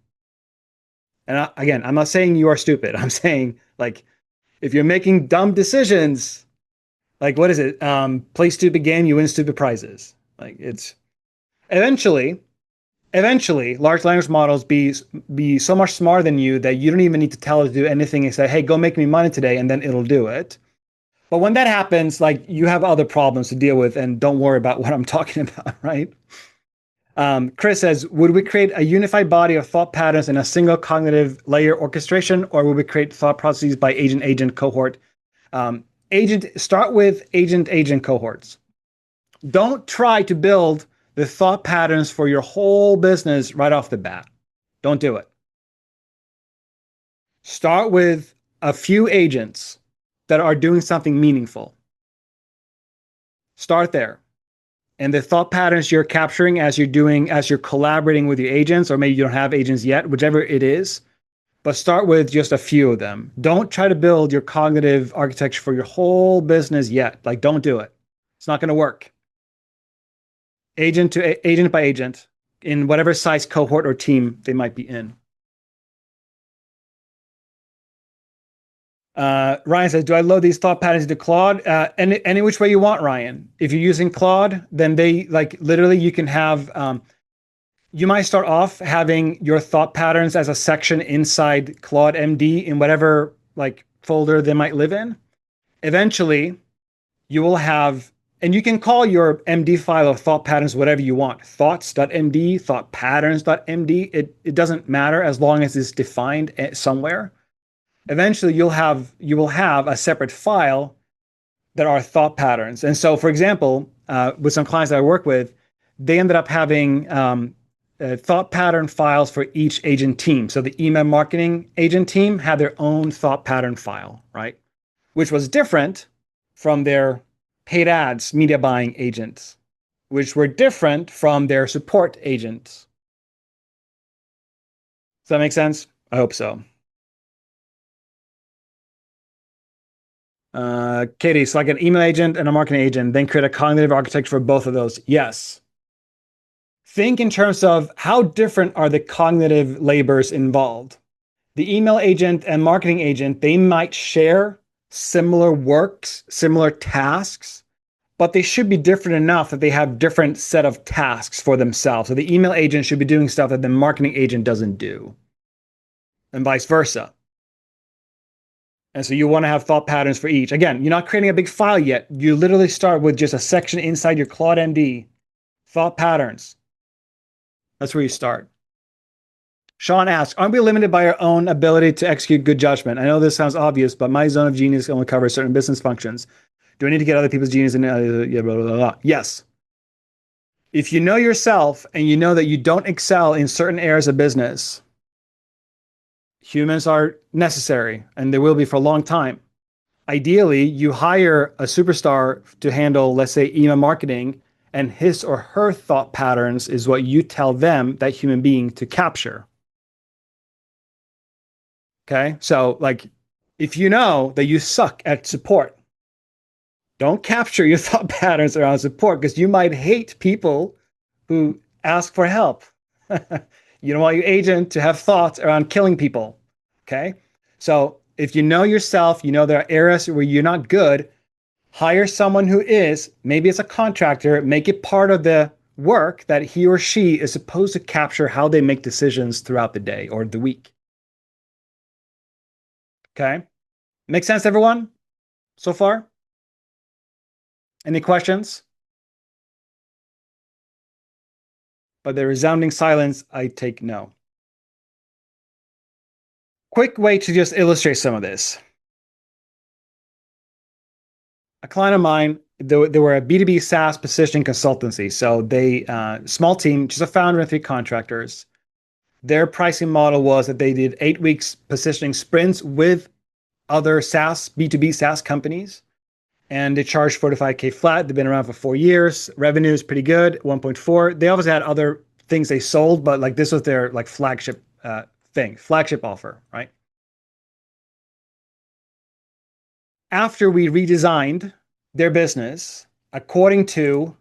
[SPEAKER 1] And again, I'm not saying you are stupid. I'm saying, like, if you're making dumb decisions, like, what is it? Play stupid game, you win stupid prizes. Like, it's eventually, large language models be so much smarter than you that you don't even need to tell it to do anything and say, hey, go make me money today, and then it'll do it. But when that happens, like, you have other problems to deal with, and don't worry about what I'm talking about, right? Chris says, would we create a unified body of thought patterns in a single cognitive layer orchestration, or would we create thought processes by agent cohort? Start with agent cohorts. Don't try to build the thought patterns for your whole business right off the bat. Don't do it. Start with a few agents that are doing something meaningful. Start there. And the thought patterns you're capturing as you're collaborating with your agents, or maybe you don't have agents yet, whichever it is, but start with just a few of them. Don't try to build your cognitive architecture for your whole business yet. Like, don't do it. It's not going to work. Agent by agent in whatever size cohort or team they might be in. Ryan says, do I load these thought patterns into Claude? Any which way you want, Ryan. If you're using Claude, then they literally you can have, you might start off having your thought patterns as a section inside claude.md in whatever folder they might live in. Eventually, you will have, and you can call your MD file of thought patterns whatever you want. Thoughts.md, thought patterns.md. It doesn't matter as long as it's defined somewhere. Eventually you will have a separate file that are thought patterns. And so, for example, with some clients that I work with, they ended up having thought pattern files for each agent team. So the email marketing agent team had their own thought pattern file, right? Which was different from their paid ads media buying agents, which were different from their support agents. Does that make sense? I hope so. Katie, so like an email agent and a marketing agent, then create a cognitive architecture for both of those. Yes. Think in terms of how different are the cognitive labors involved. The email agent and marketing agent, they might share similar works, similar tasks, but they should be different enough that they have different set of tasks for themselves. So the email agent should be doing stuff that the marketing agent doesn't do, and vice versa. And so you want to have thought patterns for each. Again, you're not creating a big file yet. You literally start with just a section inside your claude.md, thought patterns. That's where you start. Sean asks, aren't we limited by our own ability to execute good judgment? I know this sounds obvious, but my zone of genius only covers certain business functions. Do I need to get other people's genius in? Yeah, blah, blah, blah. Yes. If you know yourself and you know that you don't excel in certain areas of business, humans are necessary, and they will be for a long time. Ideally, you hire a superstar to handle, let's say, email marketing, and his or her thought patterns is what you tell them, that human being, to capture. Okay? So, if you know that you suck at support, don't capture your thought patterns around support, because you might hate people who ask for help. You don't want your agent to have thoughts around killing people. Okay? So if you know yourself, you know there are areas where you're not good, hire someone who is, maybe it's a contractor, make it part of the work that he or she is supposed to capture how they make decisions throughout the day or the week. Okay? Make sense, everyone? So far? Any questions? By the resounding silence, I take no. Quick way to just illustrate some of this. A client of mine, they were a B2B SaaS positioning consultancy. So they, small team, just a founder and 3 contractors. Their pricing model was that they did 8 weeks positioning sprints with other SaaS, B2B SaaS companies. And they charged 45K flat. They've been around for 4 years. Revenue is pretty good, 1.4. They obviously had other things they sold, but this was their flagship flagship offer, right? After we redesigned their business according to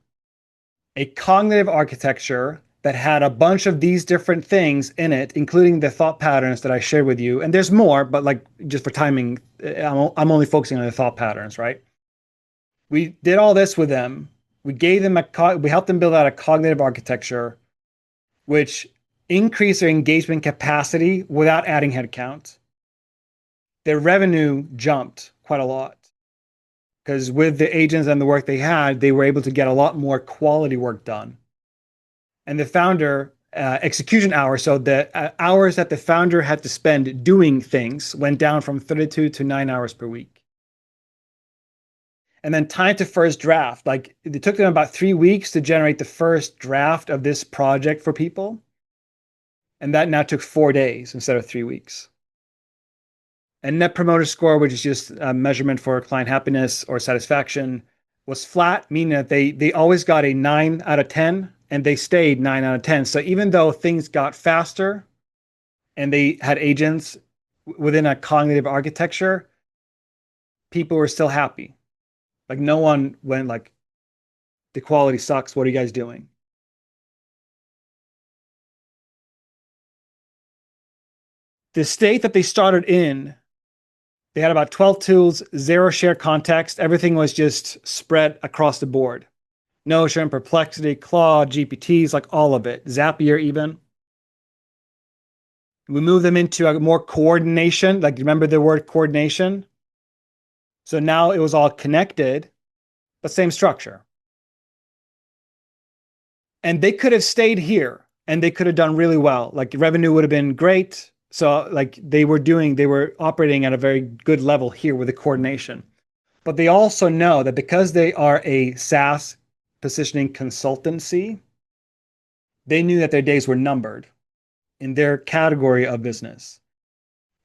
[SPEAKER 1] a cognitive architecture that had a bunch of these different things in it, including the thought patterns that I shared with you, and there's more, but just for timing, I'm only focusing on the thought patterns, right? We did all this with them. We gave them we helped them build out a cognitive architecture, which increased their engagement capacity without adding headcount. Their revenue jumped quite a lot because with the agents and the work they had, they were able to get a lot more quality work done. and the founder execution hours, so the hours that the founder had to spend doing things went down from 32 to 9 hours per week. And then time to first draft, like it took them about 3 weeks to generate the first draft of this project for people. And that now took 4 days instead of 3 weeks. And net promoter score, which is just a measurement for client happiness or satisfaction, was flat, meaning that they always got a 9 out of 10 and they stayed 9 out of 10. So even though things got faster and they had agents within a cognitive architecture, people were still happy. Like no one went like, the quality sucks. What are you guys doing? The state that they started in, they had about 12 tools, zero shared context. Everything was just spread across the board. Notion, Perplexity, Claude, GPTs, like all of it. Zapier even. We moved them into a more coordination. Like remember the word coordination? So now it was all connected, but same structure. And they could have stayed here and they could have done really well. Like revenue would have been great. So like they were operating at a very good level here with the coordination. But they also know that because they are a SaaS positioning consultancy, they knew that their days were numbered in their category of business.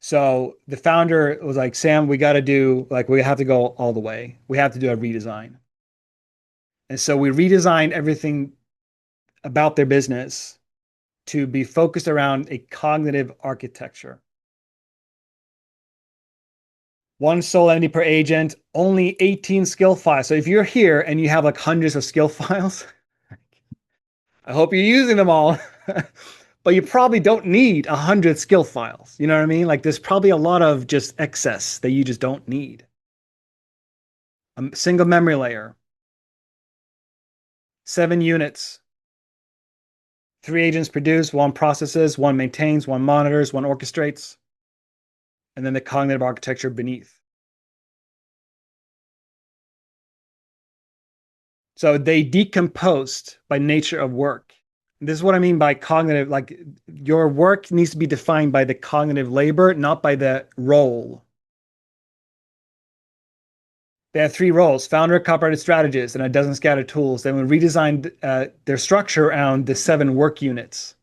[SPEAKER 1] So the founder was like, Sam, we have to go all the way. We have to do a redesign. And so we redesigned everything about their business to be focused around a cognitive architecture. One sole entity per agent, only 18 skill files. So if you're here and you have like hundreds of skill files, I hope you're using them all. But you probably don't need 100 skill files. You know what I mean? Like there's probably a lot of just excess that you just don't need. A single memory layer, 7 units, 3 agents produce, 1 processes, 1 maintains, 1 monitors, 1 orchestrates, and then the cognitive architecture beneath. So they decomposed by nature of work. This is what I mean by cognitive, like your work needs to be defined by the cognitive labor, not by the role. They have 3 roles: founder, copyrighted strategist, and a dozen scattered tools. Then we redesigned their structure around the 7 work units.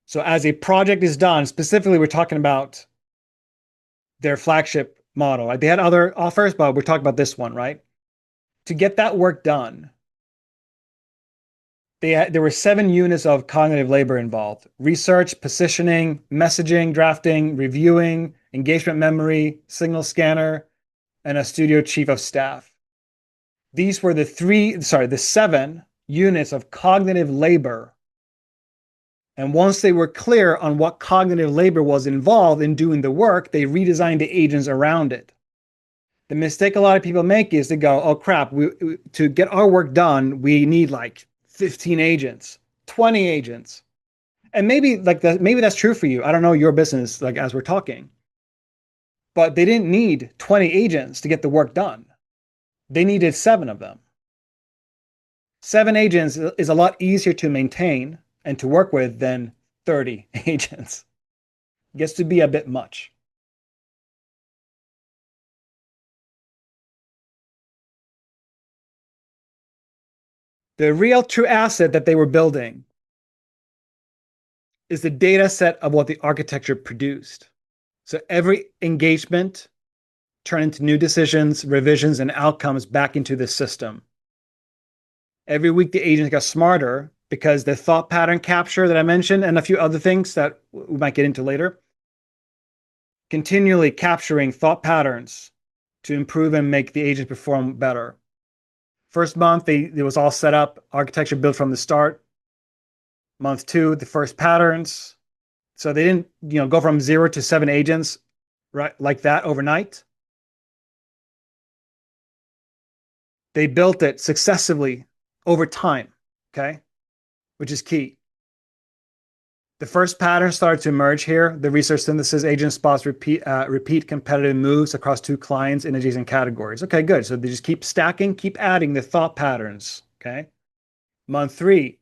[SPEAKER 1] So as a project is done, specifically, we're talking about their flagship model. Right? They had other offers, but we're talking about this one, right? To get that work done, there were 7 units of cognitive labor involved: research, positioning, messaging, drafting, reviewing, engagement memory, signal scanner, and a studio chief of staff. These were the 7 units of cognitive labor. And once they were clear on what cognitive labor was involved in doing the work, they redesigned the agents around it. The mistake a lot of people make is to go, oh crap, to get our work done, we need like 15 agents, 20 agents. And maybe that's true for you. I don't know your business, like as we're talking. But they didn't need 20 agents to get the work done. They needed 7 of them. 7 agents is a lot easier to maintain and to work with than 30 agents. It gets to be a bit much. The real true asset that they were building is the data set of what the architecture produced. So every engagement turned into new decisions, revisions, and outcomes back into the system. Every week, the agents got smarter because the thought pattern capture that I mentioned and a few other things that we might get into later, continually capturing thought patterns to improve and make the agents perform better. First month, it was all set up, architecture built from the start. Month 2, the first patterns. So they didn't, go from 0 to 7 agents, right, like that overnight. They built it successively over time, okay, which is key. The first pattern started to emerge here. The research synthesis agent spots repeat competitive moves across 2 clients in adjacent categories. Okay, good. So they just keep stacking, keep adding the thought patterns, okay? Month 3,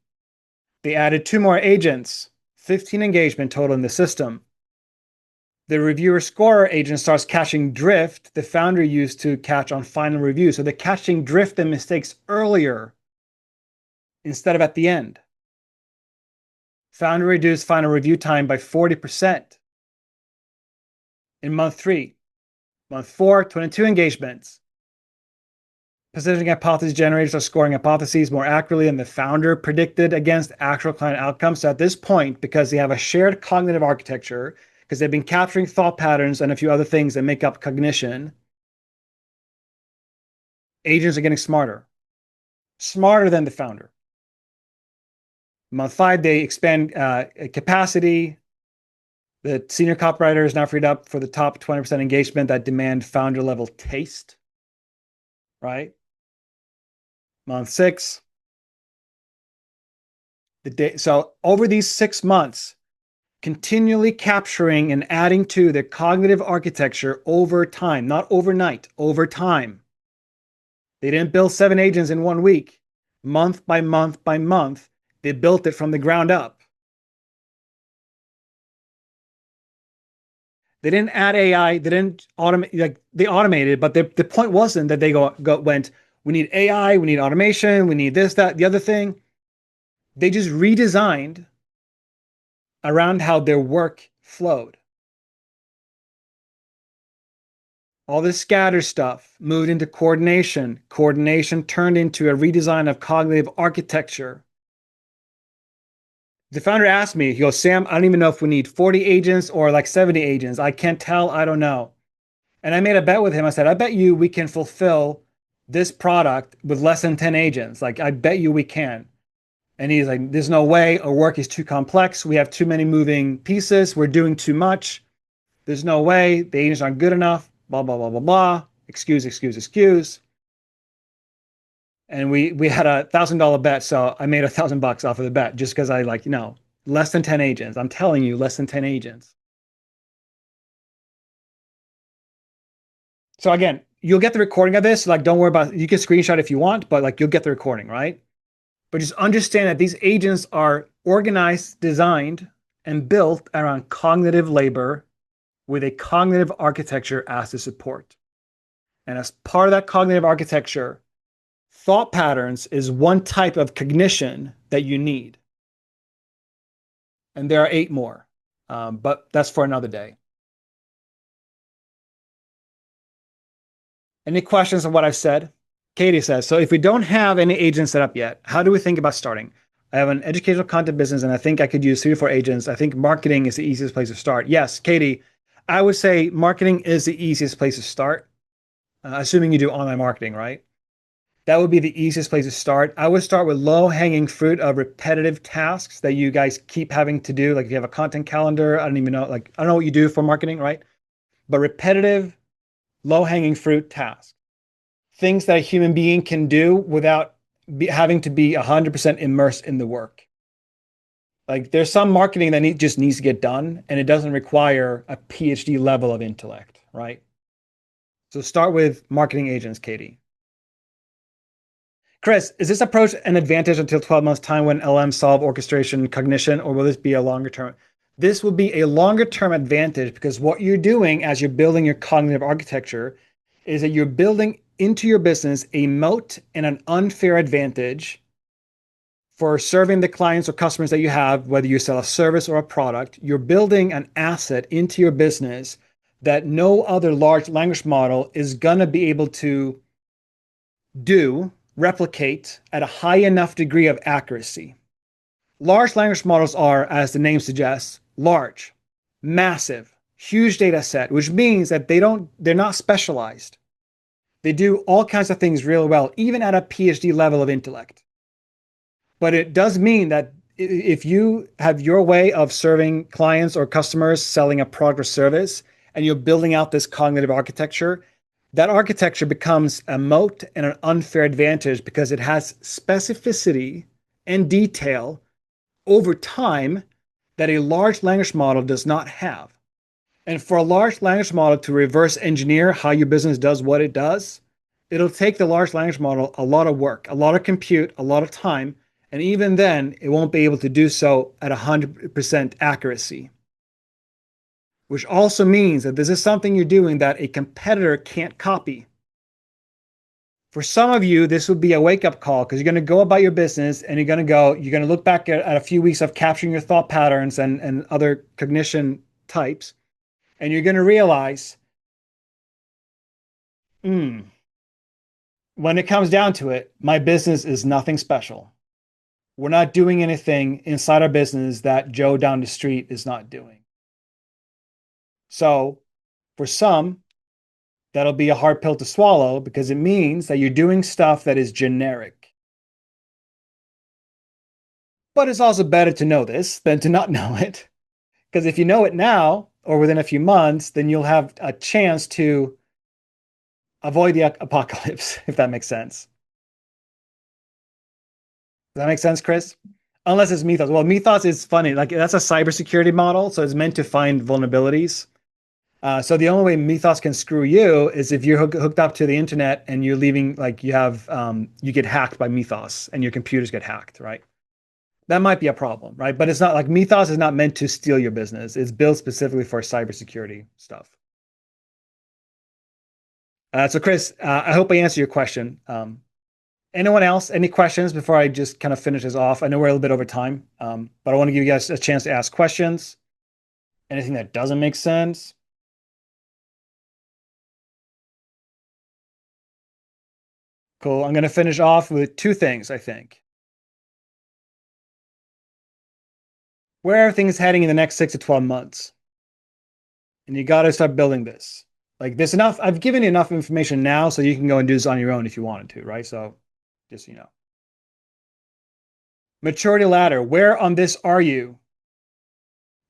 [SPEAKER 1] They added 2 more agents, 15 engagement total in the system. The reviewer scorer agent starts catching drift the founder used to catch on final review. So they're catching drift and mistakes earlier instead of at the end. Founder reduced final review time by 40% in month 3. Month 4, 22 engagements. Positioning hypothesis generators are scoring hypotheses more accurately than the founder predicted against actual client outcomes. So at this point, because they have a shared cognitive architecture, because they've been capturing thought patterns and a few other things that make up cognition, agents are getting smarter than the founder. Month 5, they expand capacity. The senior copywriter is now freed up for the top 20% engagement that demand founder level taste, right? Month 6. So over these 6 months, continually capturing and adding to the cognitive architecture over time, not overnight, over time. They didn't build 7 agents in 1 week. Month by month by month, they built it from the ground up. They didn't add AI. They didn't automate. Like they automated, but the point wasn't that they went, we need AI, we need automation, we need this, that, the other thing. They just redesigned around how their work flowed. All this scatter stuff moved into coordination. Coordination turned into a redesign of cognitive architecture. The founder asked me, he goes, Sam, I don't even know if we need 40 agents or like 70 agents. I can't tell. I don't know. And I made a bet with him. I said, I bet you we can fulfill this product with less than 10 agents. Like, I bet you we can. And he's like, there's no way. Our work is too complex. We have too many moving pieces. We're doing too much. There's no way. The agents aren't good enough. Blah, blah, blah, blah, blah. Excuse. And we had $1,000 bet. So I made $1,000 off of the bet just because I like, less than 10 agents. I'm telling you, less than 10 agents. So again, you'll get the recording of this. Like, don't worry about it. You can screenshot if you want, but like you'll get the recording, right? But just understand that these agents are organized, designed, and built around cognitive labor with a cognitive architecture as the support. And as part of that cognitive architecture, thought patterns is one type of cognition that you need. And there are 8 more, but that's for another day. Any questions on what I've said? Katie says, so if we don't have any agents set up yet, how do we think about starting? I have an educational content business and I think I could use 3 or 4 agents. I think marketing is the easiest place to start. Yes, Katie, I would say marketing is the easiest place to start, assuming you do online marketing, right? That would be the easiest place to start. I would start with low-hanging fruit of repetitive tasks that you guys keep having to do. Like if you have a content calendar, I don't even know, like I don't know what you do for marketing, right? But repetitive, low-hanging fruit tasks. Things that a human being can do without having to be 100% immersed in the work. Like there's some marketing that just needs to get done and it doesn't require a PhD level of intellect, right? So start with marketing agents, Katie. Chris, is this approach an advantage until 12 months time when LM solve orchestration cognition, or will this be a longer term? This will be a longer term advantage because what you're doing as you're building your cognitive architecture is that you're building into your business a moat and an unfair advantage for serving the clients or customers that you have, whether you sell a service or a product. You're building an asset into your business that no other large language model is going to be able to replicate at a high enough degree of accuracy. Large language models are, as the name suggests, large, massive, huge data set, which means that they're not specialized. They do all kinds of things really well, even at a PhD level of intellect. But it does mean that if you have your way of serving clients or customers, selling a product or service, and you're building out this cognitive architecture, that architecture becomes a moat and an unfair advantage because it has specificity and detail over time that a large language model does not have. And for a large language model to reverse engineer how your business does what it does, it'll take the large language model a lot of work, a lot of compute, a lot of time, And even then, it won't be able to do so at 100% accuracy, which also means that this is something you're doing that a competitor can't copy. For some of you, this would be a wake-up call because you're going to go about your business and you're going to look back at a few weeks of capturing your thought patterns and other cognition types, and you're going to realize, when it comes down to it, my business is nothing special. We're not doing anything inside our business that Joe down the street is not doing. So for some, that'll be a hard pill to swallow because it means that you're doing stuff that is generic. But it's also better to know this than to not know it. Because if you know it now or within a few months, then you'll have a chance to avoid the apocalypse, if that makes sense. Does that make sense, Chris? Unless it's Mythos. Well, Mythos is funny. Like that's a cybersecurity model, so it's meant to find vulnerabilities. So the only way Mythos can screw you is if you're hooked up to the internet and you're leaving, like you get hacked by Mythos and your computers get hacked, right? That might be a problem, right? But it's not like Mythos is not meant to steal your business. It's built specifically for cybersecurity stuff. So Chris, I hope I answered your question. Anyone else? Any questions before I just kind of finish this off? I know we're a little bit over time, but I want to give you guys a chance to ask questions. Anything that doesn't make sense? Cool. I'm going to finish off with two things, I think. Where everything's heading in the next 6 to 12 months. And you got to start building this. Like this enough. I've given you enough information now so you can go and do this on your own if you wanted to, right? So just, Maturity ladder. Where on this are you?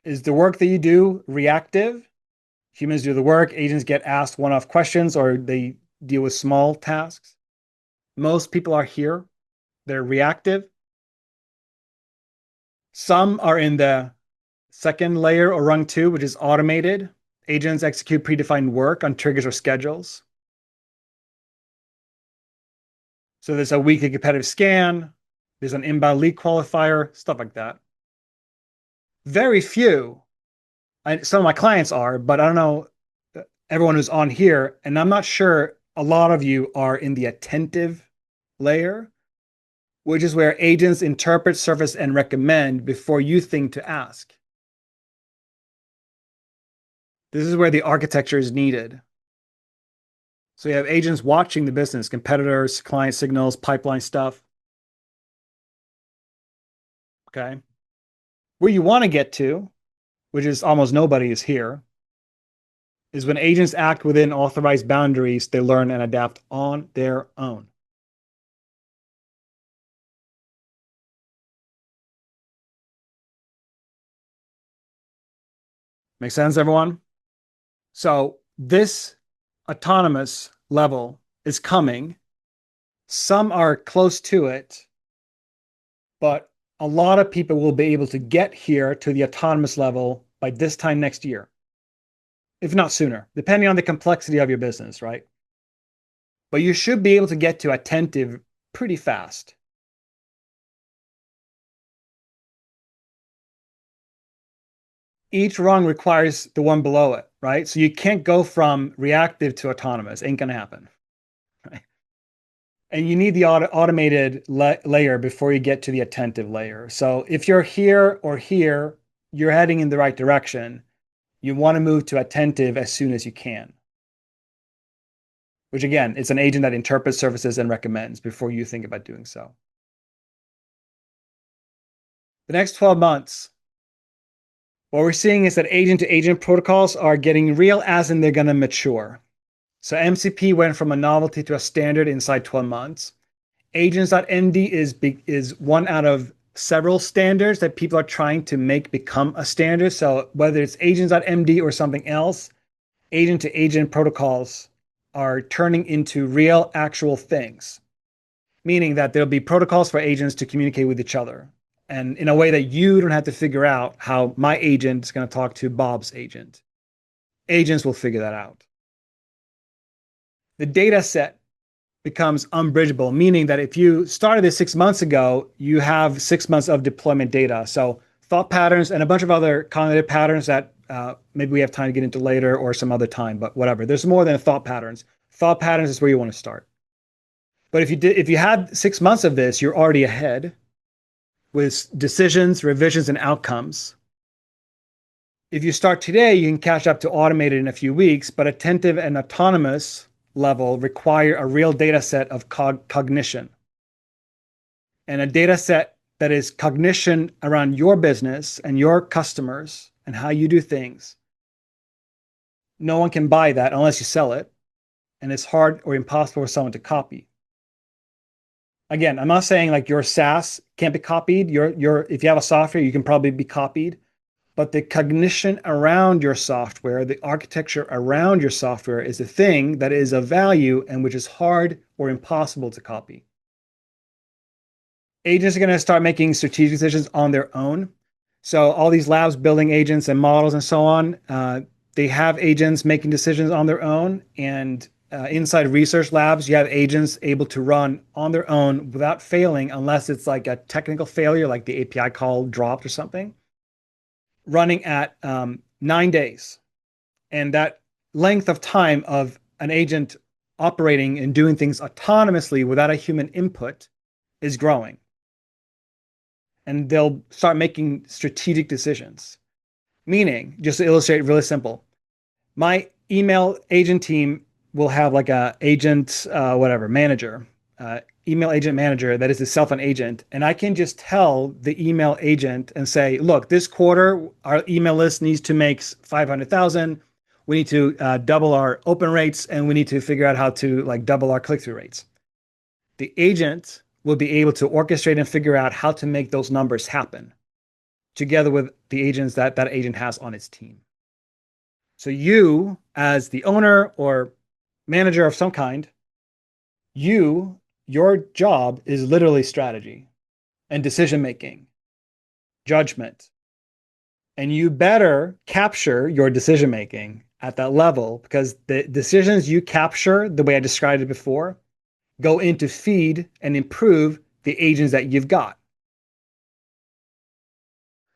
[SPEAKER 1] Is the work that you do reactive? Humans do the work, agents get asked one-off questions or they deal with small tasks. Most people are here. They're reactive. Some are in the second layer or rung two, which is automated. Agents execute predefined work on triggers or schedules. So there's a weekly competitive scan. There's an inbound lead qualifier, stuff like that. Very few. Some of my clients are, but I don't know everyone who's on here. And I'm not sure a lot of you are in the attentive layer, which is where agents interpret, surface, and recommend before you think to ask. This is where the architecture is needed. So you have agents watching the business, competitors, client signals, pipeline stuff. Okay. Where you want to get to, which is almost nobody is here, is when agents act within authorized boundaries, they learn and adapt on their own. Make sense, everyone? So this autonomous level is coming. Some are close to it, but a lot of people will be able to get here to the autonomous level by this time next year, if not sooner, depending on the complexity of your business, right? But you should be able to get to attentive pretty fast. Each rung requires the one below it, right? So you can't go from reactive to autonomous. Ain't gonna happen. Right? And you need the automated layer before you get to the attentive layer. So if you're here or here, you're heading in the right direction. You want to move to attentive as soon as you can. Which again, it's an agent that interprets services and recommends before you think about doing so. The next 12 months, what we're seeing is that agent-to-agent protocols are getting real as in they're going to mature. So MCP went from a novelty to a standard inside 12 months. Agents.md is one out of several standards that people are trying to make become a standard. So whether it's agents.md or something else, agent-to-agent protocols are turning into real, actual things, meaning that there'll be protocols for agents to communicate with each other. And in a way that you don't have to figure out how my agent is going to talk to Bob's agent. Agents will figure that out. The data set becomes unbridgeable, meaning that if you started this 6 months ago, you have 6 months of deployment data. So thought patterns and a bunch of other cognitive patterns that maybe we have time to get into later or some other time, but whatever. There's more than thought patterns. Thought patterns is where you want to start. But if you had 6 months of this, you're already ahead with decisions, revisions, and outcomes. If you start today, you can catch up to automated in a few weeks, but attentive and autonomous level require a real data set of cognition. And a data set that is cognition around your business and your customers and how you do things. No one can buy that unless you sell it. And it's hard or impossible for someone to copy. Again, I'm not saying like your SaaS can't be copied. If you have a software, you can probably be copied. But the cognition around your software, the architecture around your software is the thing that is of value and which is hard or impossible to copy. Agents are going to start making strategic decisions on their own. So all these labs building agents and models and so on, they have agents making decisions on their own. And inside research labs, you have agents able to run on their own without failing unless it's like a technical failure, like the API call dropped or something, running at 9 days. And that length of time of an agent operating and doing things autonomously without a human input is growing. And they'll start making strategic decisions. Meaning, just to illustrate really simple, my email agent team will have like a agent, manager, email agent manager that is itself an agent. And I can just tell the email agent and say, look, this quarter, our email list needs to make 500,000. We need to double our open rates and we need to figure out how to like double our click-through rates. The agent will be able to orchestrate and figure out how to make those numbers happen together with the agents that that agent has on its team. So you, as the owner or manager of some kind, your job is literally strategy and decision-making, judgment. And you better capture your decision-making at that level because the decisions you capture, the way I described it before, go in to feed and improve the agents that you've got.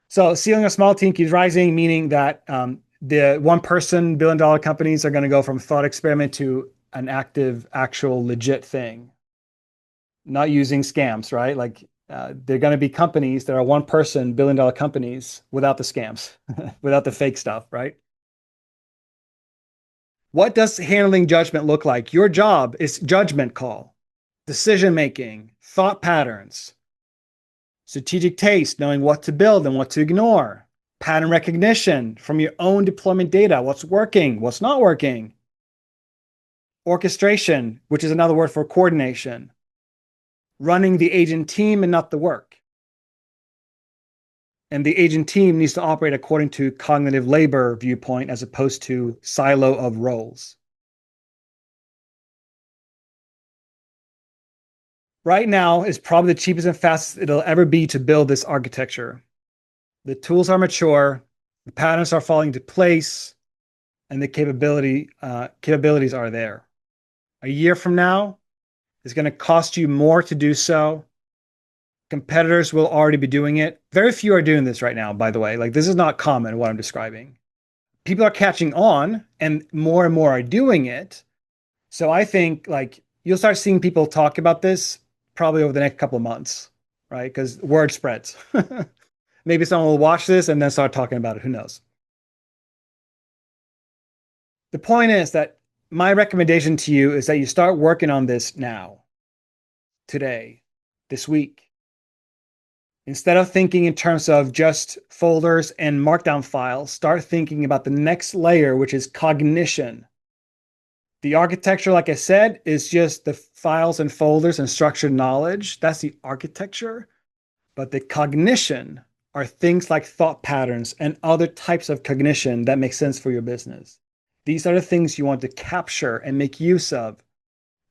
[SPEAKER 1] So ceiling a small team keeps rising, meaning that the one-person billion-dollar companies are going to go from thought experiment to an active, actual, legit thing. Not using scams, right? Like they're going to be companies that are one-person billion-dollar companies without the scams, without the fake stuff, right? What does handling judgment look like? Your job is judgment call, decision-making, thought patterns, strategic taste, knowing what to build and what to ignore, pattern recognition from your own deployment data, what's working, what's not working, orchestration, which is another word for coordination, running the agent team and not the work. And the agent team needs to operate according to cognitive labor viewpoint as opposed to silo of roles. Right now is probably the cheapest and fastest it'll ever be to build this architecture. The tools are mature, the patterns are falling into place, and the capabilities are there. A year from now, it's going to cost you more to do so. Competitors will already be doing it. Very few are doing this right now, by the way. Like this is not common, what I'm describing. People are catching on and more are doing it. So I think like you'll start seeing people talk about this probably over the next couple of months, right? Because word spreads. Maybe someone will watch this and then start talking about it. Who knows? The point is that my recommendation to you is that you start working on this now, today, this week. Instead of thinking in terms of just folders and markdown files, start thinking about the next layer, which is cognition. The architecture, like I said, is just the files and folders and structured knowledge. That's the architecture. But the cognition are things like thought patterns and other types of cognition that make sense for your business. These are the things you want to capture and make use of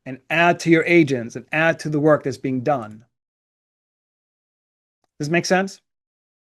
[SPEAKER 1] and add to your agents and add to the work that's being done. Does this make sense?